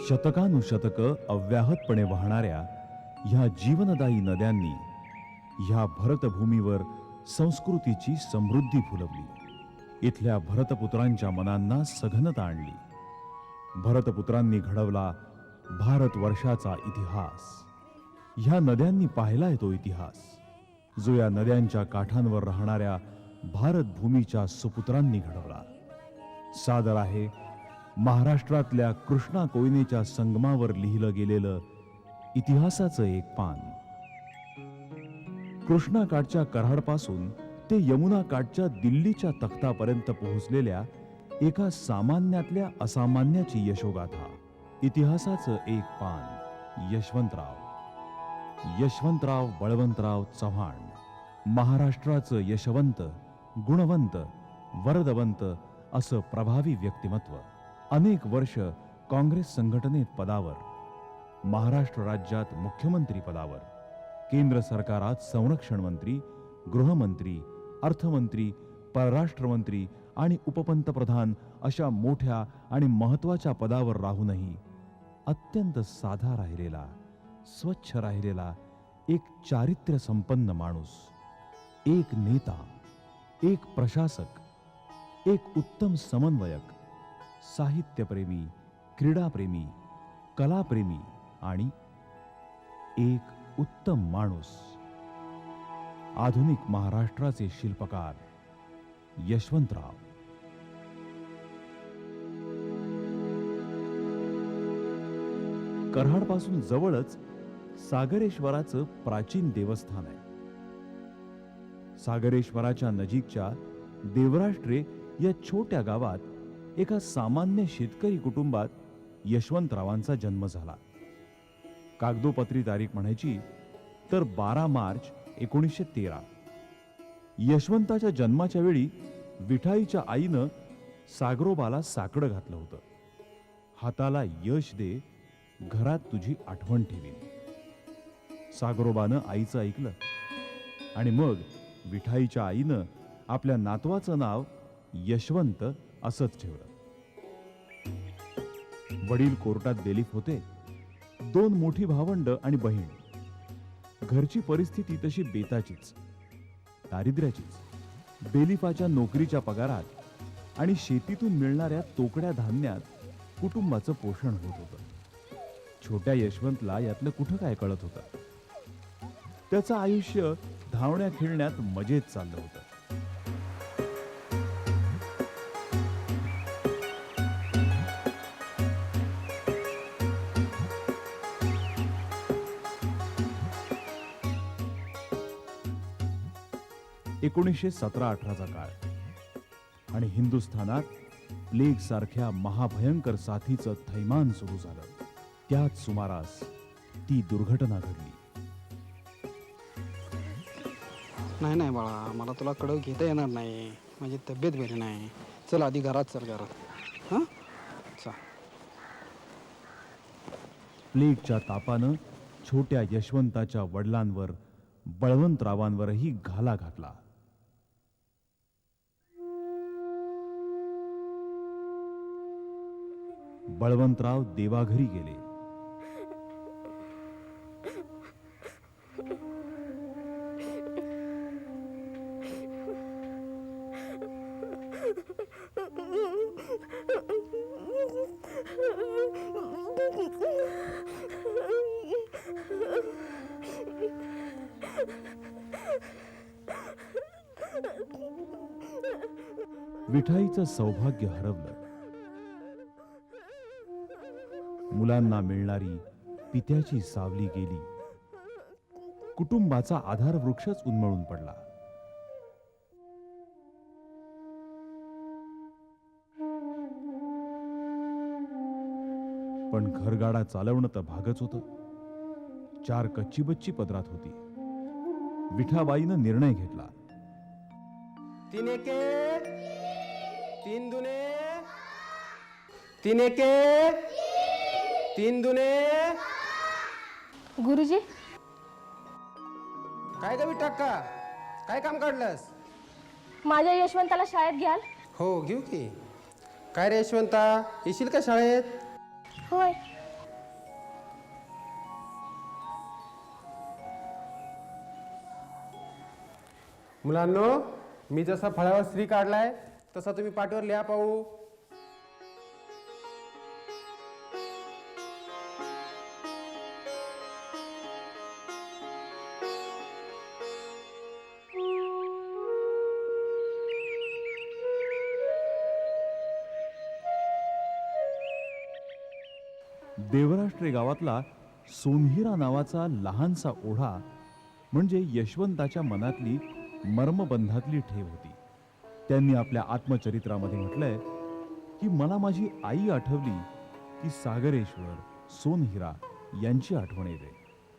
शतकानुशतक अव्याहतपणे वाहणाऱ्या ह्या जीवनदायी नद्यांनी ह्या भरतभूमीवर संस्कृतीची समृद्धी फुलवली. इथल्या भरतपुत्रांच्या मनांना सघनता आणली. भरतपुत्रांनी घडवला भारतवर्षाचा इतिहास. ह्या नद्यांनी पाहिलाय तो इतिहास, जो या नद्यांच्या काठांवर राहणाऱ्या भारतभूमीच्या सुपुत्रांनी घडवला. सादर आहे महाराष्ट्रातल्या कृष्णा कोयनेच्या संगमावर लिहिलं गेलेलं इतिहासाचं एक पान. कृष्णा काठच्या कराडपासून ते यमुना काठच्या दिल्लीच्या तख्तापर्यंत पोहोचलेल्या एका सामान्यातल्या असामान्याची यशोगाथा. इतिहासाचं एक पान. यशवंतराव बळवंतराव चव्हाण, महाराष्ट्राचं यशवंत, गुणवंत, वरदवंत असं प्रभावी व्यक्तिमत्व. अनेक वर्ष काँग्रेस संघटनेत पदावर, महाराष्ट्र राज्यात मुख्यमंत्री पदावर, केंद्र सरकारात संरक्षण मंत्री, गृहमंत्री, अर्थमंत्री, परराष्ट्रमंत्री आणि उपपंतप्रधान अशा मोठ्या आणि महत्वाच्या पदावर राहूनही अत्यंत साधा राहिलेला, स्वच्छ राहिलेला एक चारित्र्य संपन्न माणूस, एक नेता, एक प्रशासक, एक उत्तम समन्वयक, साहित्यप्रेमी, क्रीडाप्रेमी, कलाप्रेमी आणि एक उत्तम माणूस. आधुनिक महाराष्ट्राचे शिल्पकार यशवंतराव. कराडपासून जवळच सागरेश्वराचं प्राचीन देवस्थान आहे. सागरेश्वराच्या नजीकच्या देवराष्ट्रे या छोट्या गावात एका सामान्य शेतकरी कुटुंबात यशवंतरावांचा जन्म झाला. कागदोपत्री तारीख म्हणायची तर 12 मार्च 1913. यशवंताच्या जन्माच्या वेळी विठाईच्या आईनं सागरोबाला साकडं घातलं होतं. हाताला यश दे, घरात तुझी आठवण ठेवीन. सागरोबानं आईचं ऐकलं आणि मग विठाईच्या आईनं आपल्या नातवाचं नाव यशवंत असंच ठेवलं. वडील कोर्टात बेलीफ होते. 2 मोठी भावंड आणि बहीण. घरची परिस्थिती तशी बेताचीच, दारिद्र्याचीच. बेलिफाच्या नोकरीच्या पगारात आणि शेतीतून मिळणाऱ्या तोकड्या धान्यात कुटुंबाचं पोषण होत होतं. छोट्या यशवंतला यातलं कुठं काय कळत होतं. त्याचं आयुष्य धावण्या खेळण्यात मजेत चाललं होतं. एकोणीसशे 17-18चा काळ आणि हिंदुस्थानात प्लेग सारख्या महाभयंकर साथीचं थैमान सुरू झालं. त्याच सुमारास ती दुर्घटना घडली. नाही बाळा, मला तुला कडव घेता येणार नाही. माझी तब्येत बरी नाही. चल आधी घरात चल, घरात. हां चा. प्लेगच्या तापानं छोट्या यशवंताच्या वडिलांवर, बळवंतरावांवरही घाला घातला. बळवंतराव देवाघरी गेले. विठाईचं सौभाग्य हरवलं. मुलांना मिळणारी पित्याची सावली गेली. कुटुंबाचा आधार वृक्षच उन्मळून पडला. पण घरगाडा चालवणं तर भागच होतं. 4 कच्ची बच्ची पदरात होती. विठाबाईनं निर्णय घेतला. 3 एके 3 दुने 3 एके 3 दुने. गुरुजी, काय ग विटाक्का, काय काम काढलंस? माझ्या यशवंताला शाळेत घ्याल? हो घेऊ की. काय रे यशवंता, येशील का शाळेत? होय, मुलांनो, मी जसा फळावर श्री काढलाय तसा तुम्ही पाठीवर लिहा पाहू. देवराष्ट्रे गावातला सोनहिरा नावाचा लहानसा ओढा म्हणजे यशवंताच्या मनातली मर्मबंधातली ठेव होती. त्यांनी आपल्या आत्मचरित्रामध्ये म्हटलंय की मला माझी आई आठवली की सागरेश्वर सोनहिरा यांची आठवण येते,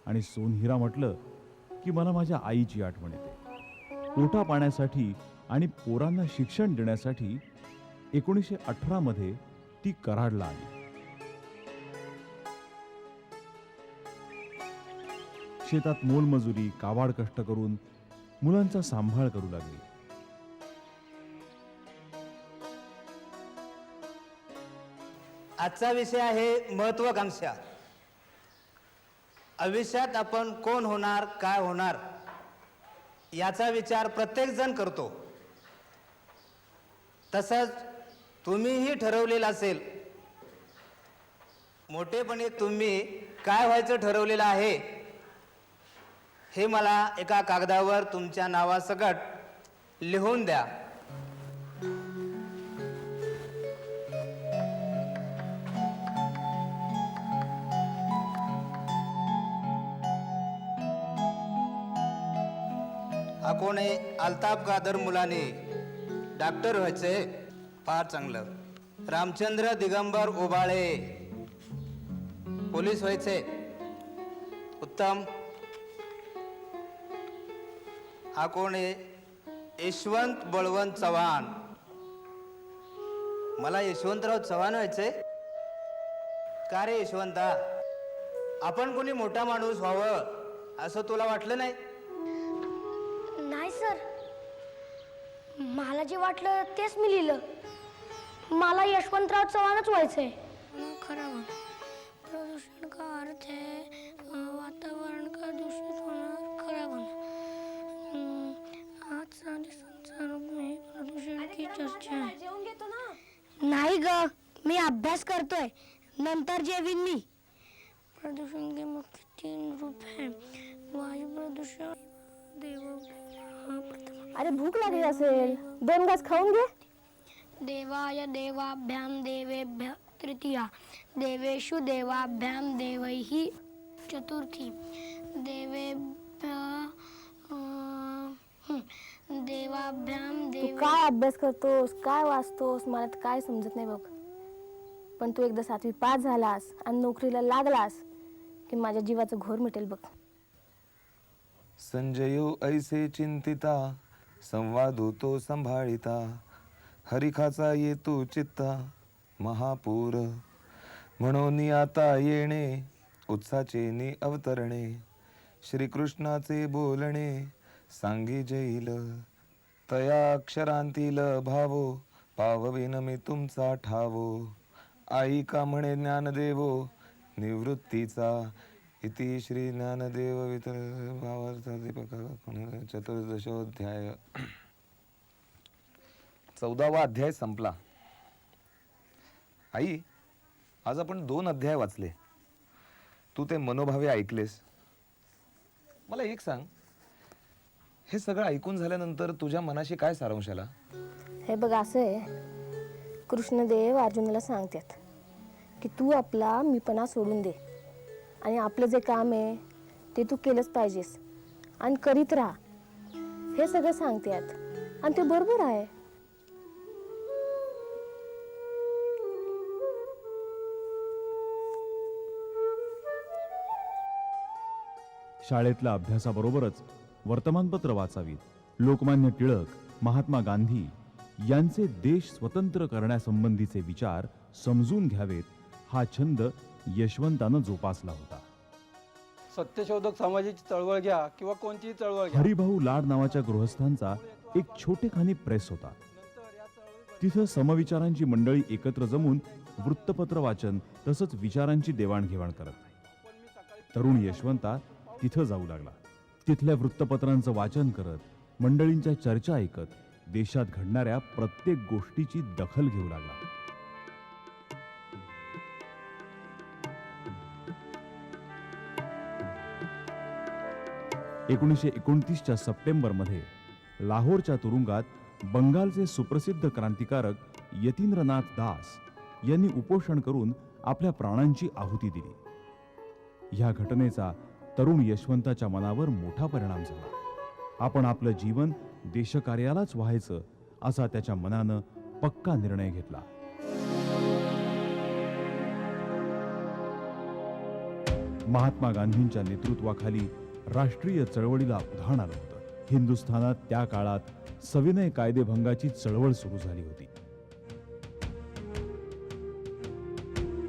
आणि सोनहिरा म्हटलं की मला माझ्या आईची आठवण येते. पोटा पाण्यासाठी आणि पोरांना शिक्षण देण्यासाठी 1918 मध्ये ती कराडला आली. शेतात मोलमजुरी कावाड कष्ट करून मुलांचा सांभाळ करू लागली. आजचा विषय आहे महत्वाकांक्षा. आयुष्यात आपण कोण होणार, काय होणार याचा विचार प्रत्येक जण करतो. तसंच तुम्हीही ठरवलेलं असेल. मोठेपणी तुम्ही काय व्हायचं ठरवलेलं आहे हे मला एका कागदावर तुमच्या नावासकट लिहून द्या. हा कोण आहे? अल्ताफ कादर मुलानी. डॉक्टर व्हायचे, फार चांगलं. रामचंद्र दिगंबर ओबाळे, पोलीस व्हायचे, उत्तम. हा कोण आहे? यशवंत बळवंत चव्हाण. मला यशवंतराव चव्हाण व्हायचंय. का रे यशवंता, आपण कोणी मोठा माणूस व्हावं असं तुला वाटलं नाही? नाही सर, मला जे वाटलं तेच मी लिहिलं. मला यशवंतराव चव्हाणच व्हायचंय. खरं प्रदूषण का अर्थ है वातावरण का दूषित होणार. खरं आज संसारों में प्रदूषण की चर्चा है. जेवून घेतो ना. नाही ग, मी अभ्यास करतोय, नंतर जेवीन मी. प्रदूषण के मुख्य 3 रूप हैं. वायु प्रदूषण, अरे भूक लागली असेल, 2 घास खाऊन घे. देवाय देवाभ्याम देवेभ्य तृतीया, देवेषु देवाभ्याम देवैः चतुर्थी, देवेभ्य देवाभ्याम तू देव. काय अभ्यास करतोस, काय वाचतोस, मला तर काय समजत नाही बघ. पण तू एकदा 7वी पास झालास आणि नोकरीला लागलास की माझ्या जीवाचं घोर मिटेल बघ. संजयो ऐसे चिंतिता, संवाद होतो संभाळिता. हरिखाचा येतो चित्ता, महापूर म्हणून आता येणे. उत्साचे अवतरणे, श्रीकृष्णाचे बोलणे. सांगी जैल तया अक्षरांतील भावो, पावविन मी तुमचा ठावो. आई का म्हणे ज्ञानदेवो, निवृत्तीचा. इति श्री ज्ञानदेव भावार्थ दीपक चतुर्दशोध्याय. 14वा अध्याय संपला. आई, आज आपण 2 अध्याय वाचले. तू ते मनोभावे ऐकलेस. मला एक सांग, हे सगळं ऐकून झाल्यानंतर तुझ्या मनाशी काय सारांश आला? हे बघ, असं आहे, कृष्णदेव अर्जुनाला सांगतात की तू आपला मीपणा सोडून दे आणि आपलं जे काम आहे ते तू केलंच पाहिजेस आणि करीत राहा, हे सगळं सांगतात. आणि ते बरोबर आहे. शाळेतल्या अभ्यासाबरोबरच वर्तमानपत्र वाचावीत. लोकमान्य टिळक, महात्मा गांधी यांचे देश स्वतंत्र करण्यासंबंधीचे विचार समजून घ्यावेत, हा छंद यशवंतानं जोपासला होता. सत्यशोधक समाजाची चळवळ घ्या किंवा कोणतीही चळवळ घ्या. हरिभाऊ लाड नावाच्या गृहस्थांचा एक छोटेखानी प्रेस होता. तिथं समविचारांची मंडळी एकत्र जमून वृत्तपत्र वाचन तसंच विचारांची देवाणघेवाण करत. तरुण यशवंता तिथं जाऊ लागला. तिथल्या वृत्तपत्रांचं वाचन करत मंडळींच्या चर्चा ऐकत देशात घडणाऱ्या प्रत्येक गोष्टीची दखल घेऊ लागला. 1929च्या सप्टेंबरमध्ये लाहोरच्या तुरुंगात बंगालचे सुप्रसिद्ध क्रांतिकारक यतींद्रनाथ दास यांनी उपोषण करून आपल्या प्राणांची आहुती दिली. ह्या घटनेचा तरुण यशवंताच्या मनावर मोठा परिणाम झाला. आपण आपलं जीवन देशकार्यालाच व्हायचं असा त्याच्या मनानं पक्का निर्णय घेतला. महात्मा गांधींच्या नेतृत्वाखाली राष्ट्रीय चळवळीला उधाण आलं होतं. हिंदुस्थानात त्या काळात सविनय कायदेभंगाची चळवळ सुरू झाली होती.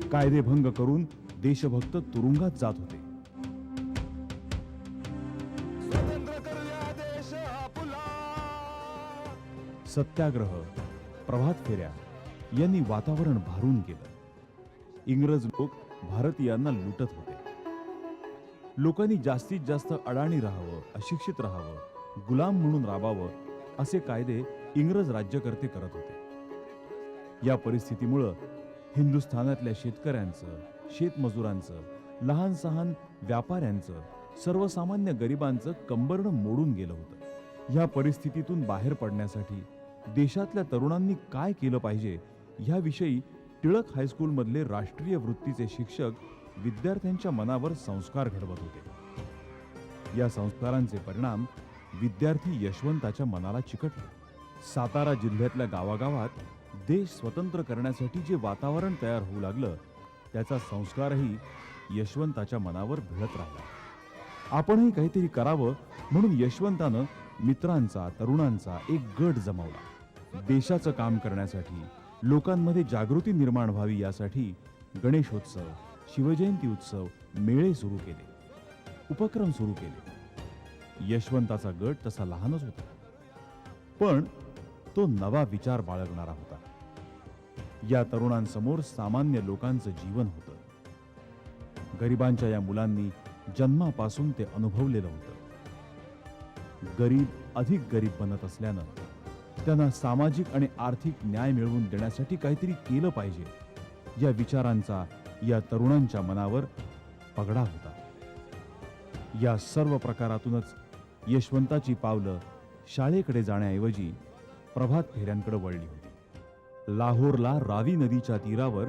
कायदेभंग करून देशभक्त तुरुंगात जात होते. सत्याग्रह, प्रभात फेऱ्या यांनी वातावरण भारून गेलं. इंग्रज लोक भारतीयांना लुटत होते. लोकांनी जास्तीत जास्त अडाणी राहावं, अशिक्षित राहावं, गुलाम म्हणून राबावं असे कायदे इंग्रज राज्यकर्ते करत होते. या परिस्थितीमुळं हिंदुस्थानातल्या शेतकऱ्यांचं, शेतमजुरांचं, लहान सहान व्यापाऱ्यांचं, सर्वसामान्य गरिबांचं कंबरडं मोडून गेलं होतं. या परिस्थितीतून बाहेर पडण्यासाठी देशातल्या तरुणांनी काय केलं पाहिजे ह्याविषयी टिळक हायस्कूलमधले राष्ट्रीय वृत्तीचे शिक्षक विद्यार्थ्यांच्या मनावर संस्कार घडवत होते. या संस्कारांचे परिणाम विद्यार्थी यशवंताच्या मनाला चिकटले. सातारा जिल्ह्यातल्या गावागावात देश स्वतंत्र करण्यासाठी जे वातावरण तयार होऊ लागलं त्याचा संस्कारही यशवंताच्या मनावर भिळत राहिला. आपणही काहीतरी करावं म्हणून यशवंतानं मित्रांचा, तरुणांचा एक गट जमवला. देशाचं काम करण्यासाठी, लोकांमध्ये जागृती निर्माण व्हावी यासाठी गणेशोत्सव, शिवजयंती उत्सव, मेळे सुरू केले, उपक्रम सुरू केले. यशवंताचा गट तसा लहानच होता, पण तो नवा विचार बाळगणारा होता. या तरुणांसमोर सामान्य लोकांचं जीवन होतं. गरिबांच्या या मुलांनी जन्मापासून ते अनुभवलेलं होतं. गरीब अधिक गरीब बनत असल्यानं त्यांना सामाजिक आणि आर्थिक न्याय मिळवून देण्यासाठी काहीतरी केलं पाहिजे या विचारांचा या तरुणांच्या मनावर पगडा होता. या सर्व प्रकारातूनच यशवंताची पावलं शाळेकडे जाण्याऐवजी प्रभात फेऱ्यांकडे वळली होती. लाहोरला रावी नदीच्या तीरावर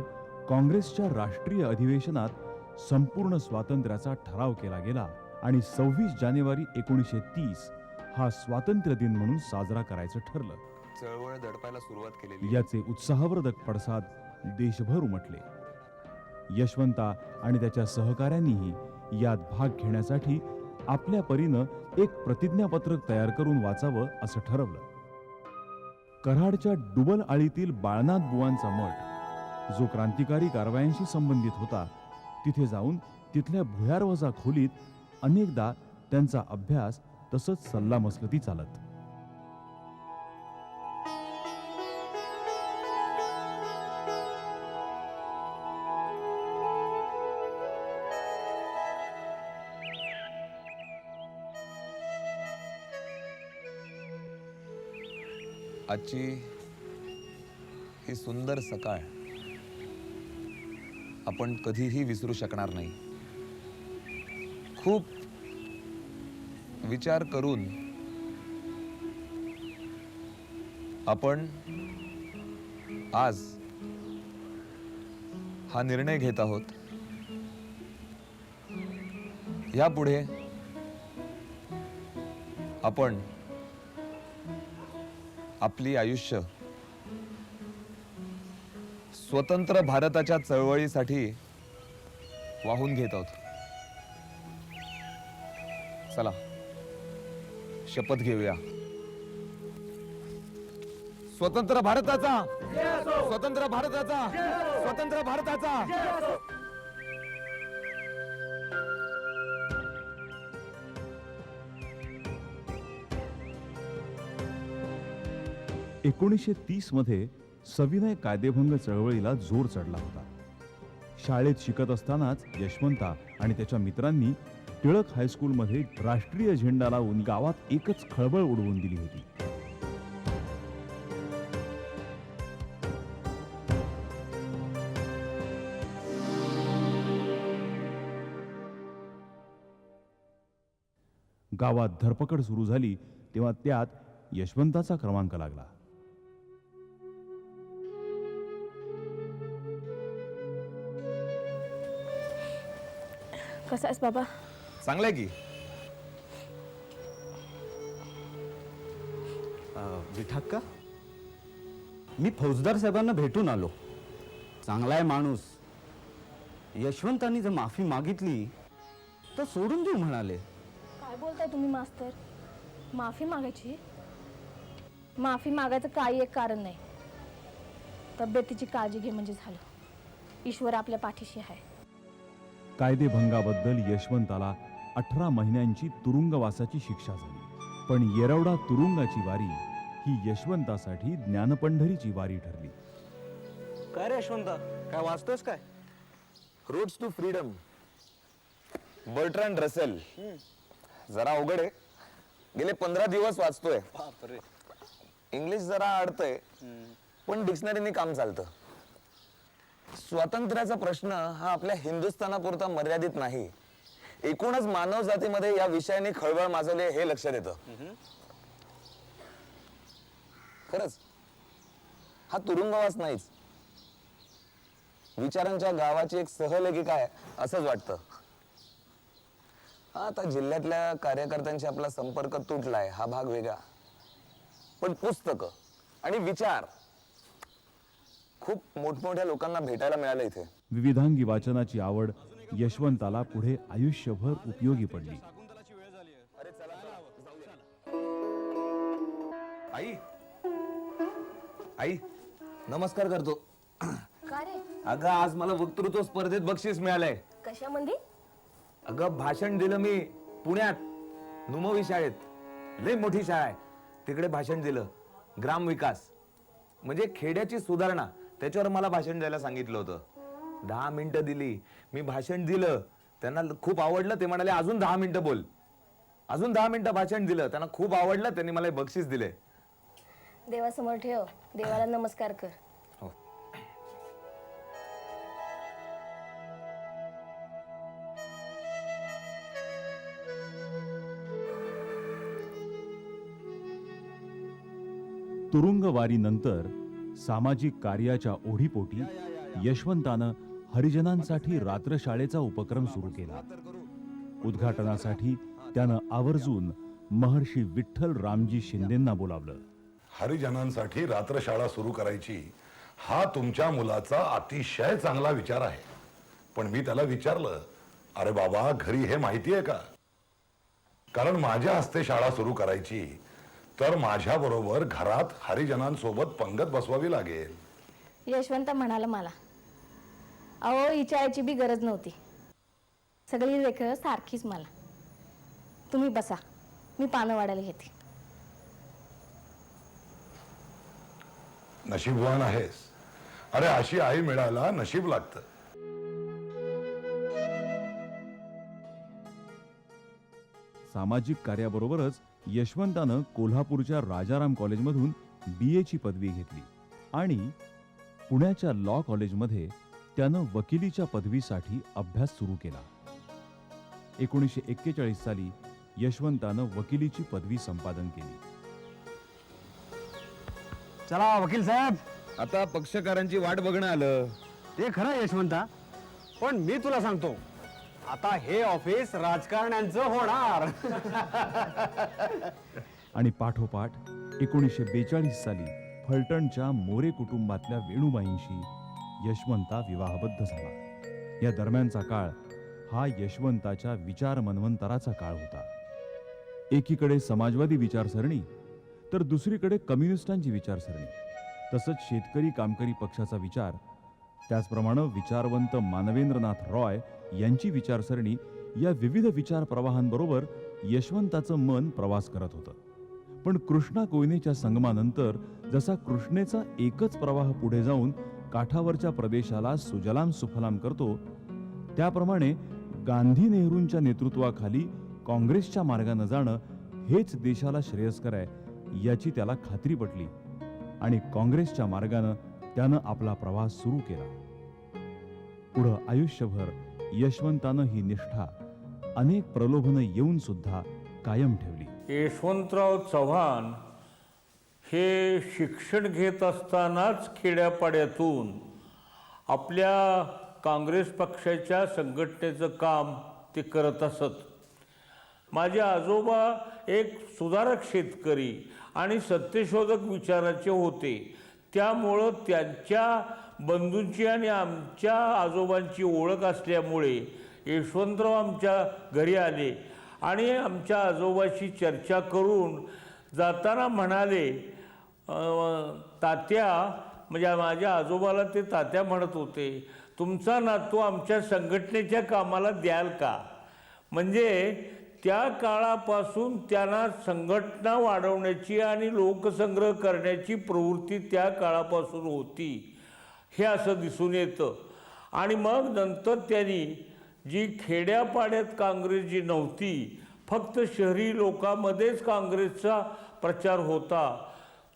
काँग्रेसच्या राष्ट्रीय अधिवेशनात संपूर्ण स्वातंत्र्याचा ठराव केला गेला आणि 26 जानेवारी 1930 हा स्वातंत्र्य दिन म्हणून साजरा करायचं ठरलं. चळवळ दडपायला सुरुवात केलेली. याचे उत्साहवर्धक पडसाद देशभर उमटले. यशवंता आणि त्याच्या सहकाऱ्यांनीही यात भाग घेण्यासाठी आपल्या परीनं एक प्रतिज्ञापत्रक तयार करून वाचावं असं ठरवलं. कराडच्या डुबल आळीतील बाळनाथ बुवांचा मठ जो क्रांतिकारी कारवायांशी संबंधित होता तिथे जाऊन तिथल्या भुयारवजा खोलीत अनेकदा त्यांचा अभ्यास तसंच सल्लामसलती चालत. आजची ही सुंदर सकाळ आपण कधीही विसरू शकणार नाही. खूप विचार करून आपण आज हा निर्णय घेत आहोत. यापुढे आपण आपली आयुष्य स्वतंत्र भारताच्या चळवळीसाठी वाहून घेत आहोत. चला शपथ घेऊया. स्वतंत्र भारताचा, स्वतंत्र भारताचा, स्वतंत्र भारताचा. 1930 मध्ये सविनय कायदेभंग चळवळीला जोर चढला होता. शाळेत शिकत असतानाच यशवंता आणि त्याच्या मित्रांनी टिळक हायस्कूलमध्ये राष्ट्रीय झेंडा लावून गावात एकच खळबळ उडवून दिली होती. गावात धरपकड सुरू झाली तेव्हा त्यात यशवंताचा क्रमांक लागला. कसा आहेस बाबा? चांगलंय की. विठाक्का, मी फौजदार साहेबांना भेटून आलो. चांगला आहे माणूस. यशवंतांनी जर माफी मागितली तर सोडून देऊ म्हणाले. काय बोलताय तुम्ही मास्तर? माफी मागायची? माफी मागायचं काही एक कारण नाही. तब्येतीची काळजी घे म्हणजे झालं. ईश्वर आपल्या पाठीशी आहे. कायदेभंगाबद्दल यशवंताला 18 महिन्यांची तुरुंगवासाची शिक्षा झाली. पण येरवडा तुरुंगाची वारी ही यशवंतासाठी ज्ञानपंढरीची वारी ठरली. काय रे यशवंता, काय वाचतोस काय? Roads to freedom, Bertrand Russell. जरा अवघड आहे. गेले 15 दिवस वाचतोय. इंग्लिश जरा अडतंय, पण डिक्शनरीने काम चालतं. स्वातंत्र्याचा प्रश्न हा आपल्या हिंदुस्थानापुरता मर्यादित नाही, एकूणच मानव जातीमध्ये या विषयाने खळबळ माजवली हे लक्षात येतं. खरंच हा तुरुंगवास नाहीच, विचारांच्या गावाची एक सहलेखिका आहे असंच वाटतं. आता जिल्ह्यातल्या कार्यकर्त्यांशी आपला संपर्क तुटलाय हा भाग वेगळा, पण पुस्तकं आणि विचार खूप मोठमोठ्या लोकांना भेटायला मिळालं इथे. विविधांगी वाचनाची आवड यशवंताला पुढे आयुष्यभर उपयोगी पडली. आई, आई नमस्कार करतो. का रे? अगं आज मला वक्तृत्व स्पर्धेत बक्षीस मिळालंय. कशामध्ये? अगं भाषण दिलं मी पुण्यात नुमवी शाळेत. लय मोठी शाळा आहे, तिकडे भाषण दिलं. ग्राम विकास म्हणजे खेड्याची सुधारणा, त्याच्यावर मला भाषण द्यायला सांगितलं होतं. 10 मिनिटं दिली मी, भाषण दिलं. त्यांना खूप आवडलं. ते म्हणाले अजून 10 मिनिटं बोल. अजून 10 मिनिटं भाषण दिलं. त्यांना खूप आवडलं. त्यांनी मला बक्षीस दिले. देवासमोर ठेव, देवाला नमस्कार कर. हो. तुरुंगवारीनंतर सामाजिक कार्याच्या ओढीपोटी यशवंतानं हरिजनांसाठी रात्रशाळेचा उपक्रम सुरू केला. उद्घाटनासाठी त्यानं आवर्जून महर्षी विठ्ठल रामजी शिंदेंना बोलावलं. हरिजनांसाठी रात्रशाळा सुरू करायची हा तुमच्या मुलाचा अतिशय चांगला विचार आहे. पण मी त्याला विचारलं, अरे बाबा घरी हे माहिती आहे का? कारण माझ्या हस्ते शाळा सुरू करायची तर माझ्या बरोबर घरात हरिजनांसोबत पंगत बसवावी लागेल. यशवंत म्हणाला मला, अहो विचारायची बी गरज नव्हती. सगळी लेकरं सारखीच मला. तुम्ही बसा, मी पानं वाढायला घेते. नशीबवान आहेस. अरे अशी आई मिळायला नशीब लागतं. सामाजिक कार्याबरोबरच यशवंतानं कोल्हापूरच्या राजाराम कॉलेजमधून BA ची पदवी घेतली आणि पुण्याच्या लॉ कॉलेजमध्ये त्यानं वकिलीच्या पदवीसाठी अभ्यास सुरू केला. 1941 साली यशवंतानं वकिलीची पदवी संपादन केली. चला वकील साहेब, आता पक्षकारांची वाट बघणं आलं. ते खरं यशवंता, पण मी तुला सांगतो आता हे ऑफिस राजकारण्यांचं होणार. आणि पाठोपाठ 1942 साली फलटणच्या मोरे कुटुंबातल्या वेणूबाईंशी यशवंता विवाहबद्ध झाला. या दरम्यानचा काळ हा यशवंताच्या विचार मनवंतराचा काळ होता. एकीकडे समाजवादी विचारसरणी तर दुसरीकडे कम्युनिस्टांची विचारसरणी, तसंच शेतकरी कामकरी पक्षाचा विचार, त्याचप्रमाणे विचारवंत मानवेंद्रनाथ रॉय यांची विचारसरणी, या विविध विचार प्रवाहांबरोबर यशवंताचं मन प्रवास करत होतं. पण कृष्णा कोयनेच्या संगमानंतर जसा कृष्णेचा एकच प्रवाह पुढे जाऊन काठावरच्या प्रदेशाला सुजलाम सुफलाम करतो, त्याप्रमाणे गांधी नेहरूंच्या नेतृत्वाखाली काँग्रेसच्या मार्गानं जाणं हेच देशाला श्रेयस्कर आहे याची त्याला खात्री पटली आणि काँग्रेसच्या मार्गानं त्यानं आपला प्रवास सुरू केला. पुढं आयुष्यभर यशवंतानं ही निष्ठा अनेक प्रलोभनं येऊन सुद्धा कायम ठेवली. यशवंतराव चव्हाण हे शिक्षण घेत असतानाच खेड्यापाड्यातून आपल्या काँग्रेस पक्षाच्या संघटनेचं काम ते करत असत. माझे आजोबा एक सुधारक शेतकरी आणि सत्यशोधक विचाराचे होते. त्यामुळं त्यांच्या बंधूंची आणि आमच्या आजोबांची ओळख असल्यामुळे यशवंतराव आमच्या घरी आले आणि आमच्या आजोबाशी चर्चा करून जाताना म्हणाले, तात्या, म्हणजे माझ्या आजोबाला ते तात्या म्हणत होते, तुमचा नातू आमच्या संघटनेच्या कामाला द्याल का? म्हणजे त्या काळापासून त्यांना संघटना वाढवण्याची आणि लोकसंग्रह करण्याची प्रवृत्ती त्या काळापासून होती हे असं दिसून येतं. आणि मग नंतर त्यांनी जी खेड्यापाड्यात काँग्रेस जी नव्हती, फक्त शहरी लोकांमध्येच काँग्रेसचा प्रचार होता,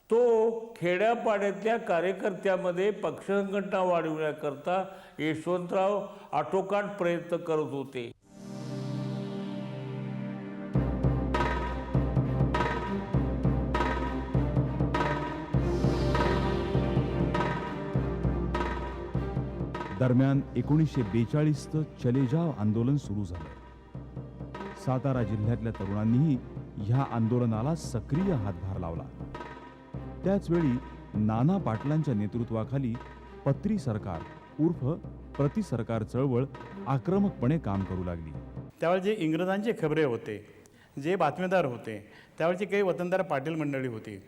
तो खेड्यापाड्यातल्या कार्यकर्त्यामध्ये पक्ष संघटना वाढवण्याकरता यशवंतराव आटोकाट प्रयत्न करत होते. दरम्यान 1942चं चले जाव आंदोलन सुरू झालं. सातारा जिल्ह्यातल्या तरुणांनीही ह्या आंदोलनाला सक्रिय हातभार लावला. त्याचवेळी नाना पाटलांच्या नेतृत्वाखाली पत्री सरकार उर्फ प्रतिसरकार चळवळ आक्रमकपणे काम करू लागली. त्यावेळी जे इंग्रजांचे खबरे होते, जे बातमीदार होते, त्यावेळची काही वतनदार पाटील मंडळी होती,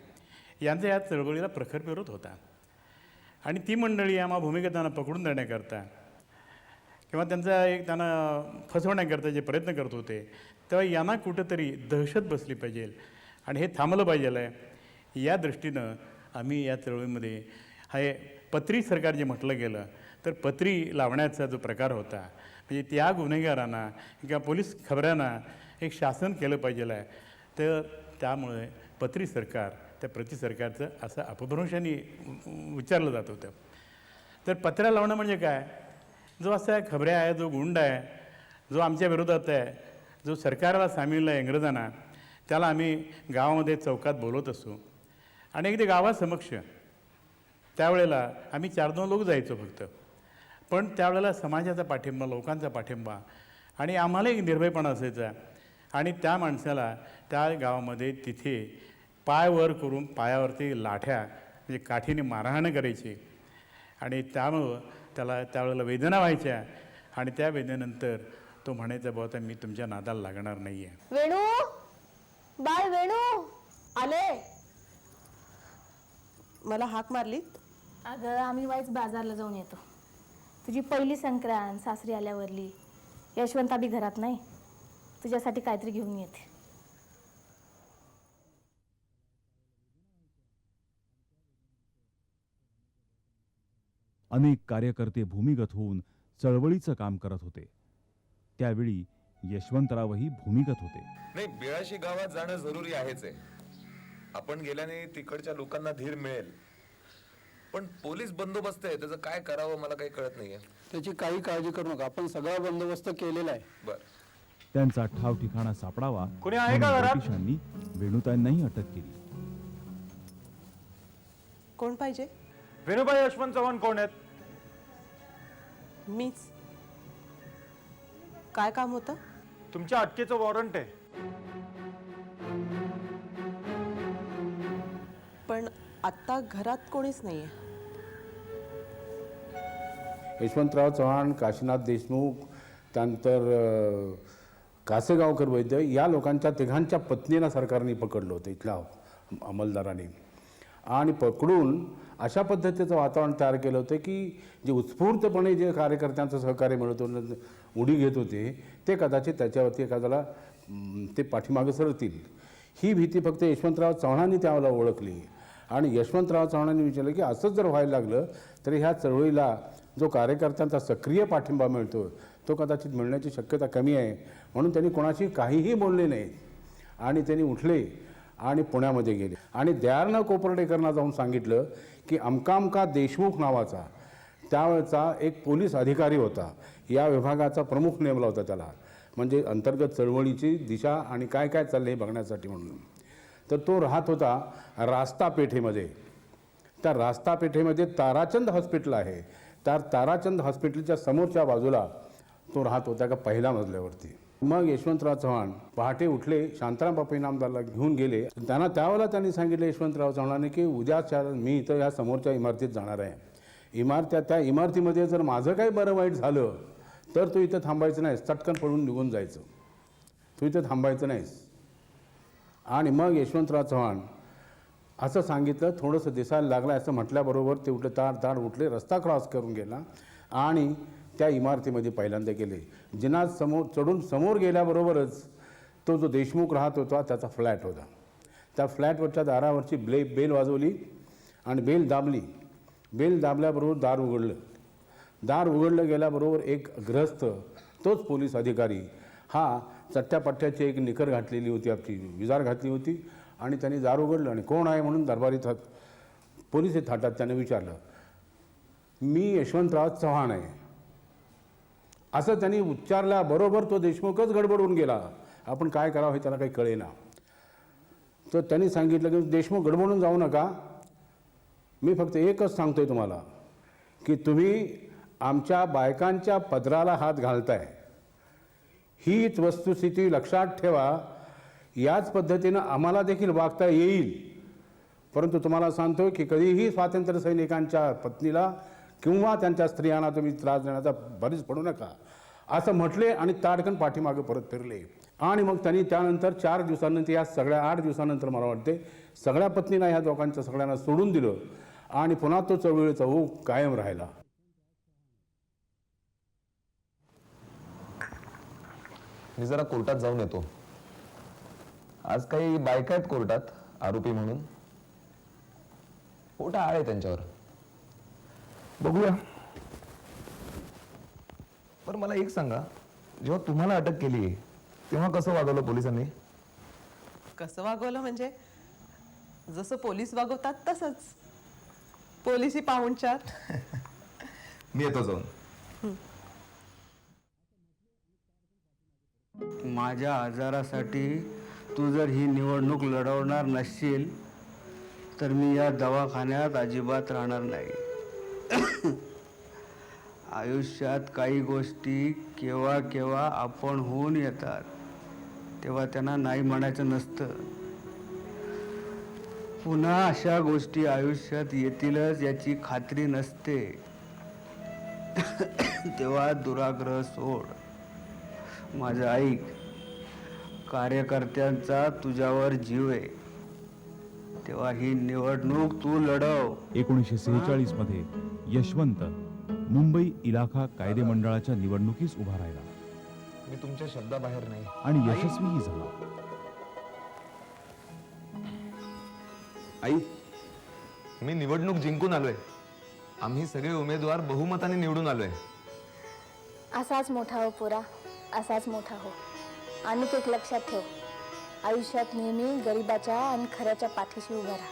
यांचा या चळवळीला प्रखर विरोध होता. आणि ती मंडळी आम्हा भूमिका त्यांना पकडून देण्याकरता किंवा त्यांना फसवण्याकरता जे प्रयत्न करत होते, तेव्हा यांना कुठंतरी दहशत बसली पाहिजे आणि हे थांबलं पाहिजे आहे, या दृष्टीनं आम्ही या चळवळीमध्ये हे पत्री सरकार जे म्हटलं गेलं, तर पत्री लावण्याचा जो प्रकार होता, म्हणजे त्या गुन्हेगारांना किंवा पोलीस खबऱ्यांना एक शासन केलं पाहिजे आहे, तर त्यामुळे पत्री सरकार त्या प्रतिसरकारचं असं अपभ्रंशाने विचारलं जात होतं. तर पत्र्या लावणं म्हणजे काय? जो असा खबऱ्या आहे, जो गुंड आहे, जो आमच्या विरोधात आहे, जो सरकारला सामील आहे इंग्रजांना, त्याला आम्ही गावामध्ये चौकात बोलवत असू आणि अगदी गावासमक्ष त्यावेळेला आम्ही 4-2 लोक जायचो फक्त. पण त्यावेळेला समाजाचा पाठिंबा, लोकांचा पाठिंबा आणि आम्हाला एक निर्भयपणा असायचा आणि त्या माणसाला त्या गावामध्ये तिथे पाय वर करून पायावरती लाठ्या म्हणजे काठीने मारहाण करायची आणि त्यामुळं त्याला त्यावेळेला वेदना व्हायच्या आणि त्या वेदनेनंतर तो म्हणायचा, बहुता मी तुमच्या नादाला लागणार नाही आहे. वेणू, बाळ वेणू आले. मला हाक मारली? अगं, आम्ही वाईच बाजारला जाऊन येतो. तुझी पहिली संक्रांत सासरी आल्यावरली. यशवंता बी घरात नाही, तुझ्यासाठी काहीतरी घेऊन येते. अनेक कार्यकर्ते भूमिगत होऊन चळवळीचं काम करत होते. त्यावेळी यशवंतरावही भूमिगत होते. नाही, बेळाशी गावात जाणं जरुरी आहेच आहे. आपण गेल्याने तिकडच्या लोकांना धीर मिळेल, पण पोलीस बंदोबस्त आहे, त्याचं काय करावं मला काही कळत नाहीये. त्याची काही काळजी करू नका, आपण सगळा बंदोबस्त केलेला आहे. बर, त्यांचा ठाव ठिकाणा सापडावा कोणी आहे का घरात? ब्रिटिशांनी वेणुताईंनाही अटक केली. कोण पाहिजे? वेणुबाई यशवंत चव्हाण कोण आहेत? मीच. काय काम होतं? तुमच्या अटकेचं वॉरंट आहे. पण आत्ता घरात कोणीच नाहीये. यशवंतराव चव्हाण, काशीनाथ देशमुख, त्यानंतर कासेगावकर वैद्य या लोकांच्या तिघांच्या पत्नीला सरकारने पकडलं होतं इथल्या अंमलदारांनी आणि पकडून अशा पद्धतीचं वातावरण तयार केलं होतं की जे उत्स्फूर्तपणे जे कार्यकर्त्यांचं सहकार्य मिळत होतं, उडी घेत होते, ते कदाचित त्याच्यावरती एखाद्याला ते पाठीमागे सरतील. ही भीती फक्त यशवंतराव चव्हाणांनी त्यावेळेला ओळखली आणि यशवंतराव चव्हाणांनी विचारलं की असंच जर व्हायला लागलं तर ह्या चळवळीला जो कार्यकर्त्यांचा सक्रिय पाठिंबा मिळतो तो कदाचित मिळण्याची शक्यता कमी आहे, म्हणून त्यांनी कोणाशी काहीही बोलले नाही आणि त्यांनी उठले आणि पुण्यामध्ये गेले आणि दयाळनं कोपर्डेकरांना जाऊन सांगितलं की अमका देशमुख नावाचा त्यावेळचा एक पोलीस अधिकारी होता, या विभागाचा प्रमुख नेमला होता त्याला, म्हणजे अंतर्गत चळवळीची दिशा आणि काय काय चाललं हे बघण्यासाठी म्हणून. तर तो राहत होता रास्ता पेठेमध्ये. त्या रास्ता पेठेमध्ये ताराचंद हॉस्पिटल आहे, त्या ताराचंद हॉस्पिटलच्या समोरच्या बाजूला तो राहत होता का पहिल्या मजल्यावरती. मग यशवंतराव चव्हाण पहाटे उठले, शांताराम बापू इनामदारला घेऊन गेले. त्यावेळेला त्यांनी सांगितलं यशवंतराव चव्हाणांनी की उद्याच्या मी इथं या समोरच्या इमारतीत जाणार आहे. त्या इमारतीमध्ये जर माझं काही बरं वाईट झालं तर तू इथं थांबायचं नाहीस, चटकन पडून निघून जायचं, तू इथं थांबायचं नाहीस. आणि मग यशवंतराव चव्हाण असं सांगितलं, थोडंसं दिसायला लागलं असं म्हटल्याबरोबर ते उठले, ताड उठले, रस्ता क्रॉस करून गेला आणि त्या इमारतीमध्ये पहिल्यांदा गेले. जिना चढून समोर गेल्याबरोबरच तो जो देशमुख राहत होता त्याचा फ्लॅट होता. त्या फ्लॅटवरच्या दारावरची बेल वाजवली आणि बेल दाबली. बेल दाबल्याबरोबर दार उघडलं गेल्याबरोबर एक गृहस्थ, तोच पोलीस अधिकारी, हा चट्ट्यापट्ट्याची एक निकर घातलेली होती, आपली विजार घातली होती आणि त्यांनी दार उघडलं आणि कोण आहे म्हणून दरबारी पोलीस थाटात त्याने विचारलं. मी यशवंतराव चव्हाण आहे असं त्यांनी उच्चारल्याबरोबर तो देशमुखच गडबडून गेला. आपण काय करावं हे त्याला काही कळेना. तर त्यांनी सांगितलं की देशमुख गडबडून जाऊ नका, मी फक्त एकच सांगतोय तुम्हाला की तुम्ही आमच्या बायकांच्या पदराला हात घालताय, हीच वस्तुस्थिती लक्षात ठेवा. याच पद्धतीनं आम्हाला देखील वागता येईल, परंतु तुम्हाला सांगतोय की कधीही स्वातंत्र्य सैनिकांच्या पत्नीला किंवा त्यांच्या स्त्रियांना तुम्ही त्रास देण्याचा भरीस पडू नका असं म्हटले आणि ताडकन पाठीमागे परत फिरले. आणि मग त्यांनी त्यानंतर 4 दिवसानंतर, या सगळ्या 8 दिवसानंतर मला वाटते सगळ्या पत्नींना ह्या दोघांच्या सगळ्यांना सोडून दिलं आणि पुन्हा तो चळवळीचा ओघ कायम राहिला. मी जरा कोर्टात जाऊन येतो. आज काही बायका आहेत कोर्टात आरोपी म्हणून, मोठा आळ आहे त्यांच्यावर, बघूया. पण मला एक सांगा, जेव्हा तुम्हाला अटक केली तेव्हा कसं वागवलं पोलिसांनी? कसं वागवलं म्हणजे जसं पोलीस वागवतात तसंच, पोलिसी पाहुणचार. मी येतो जाऊन. माझ्या आजारासाठी तू जर ही निवडणूक लढवणार नसशील तर मी या दवाखान्यात अजिबात राहणार नाही. आयुष्यात काही गोष्टी केव्हा केव्हा आपण होऊन येतात, तेव्हा त्यांना नाही म्हणायचं नसतं. पुन्हा अशा गोष्टी आयुष्यात येतीलच याची खात्री नसते. तेव्हा दुराग्रह सोड. माझं ऐक, कार्यकर्त्यांचा तुझ्यावर जीव आहे, तेव्हा ही निवडणूक तू लढव. 1946 मध्ये यशवंत मुंबई इलाखा कायदे मंडळाच्या निवडणुकीस उभा राहिला. मी तुमच्या शब्दाबाहेर नाही आणि यशस्वीही झाला. आई, मी निवडणूक जिंकून आलोय. आम्ही सगळे उमेदवार बहुमताने निवडून आलोय. असाच मोठा हो पोरा, असाच मोठा हो. आणि एक लक्षात ठेव, आयुष्यात नेहमी गरिबाच्या आणि खऱ्याच्या पाठीशी उभा राहा.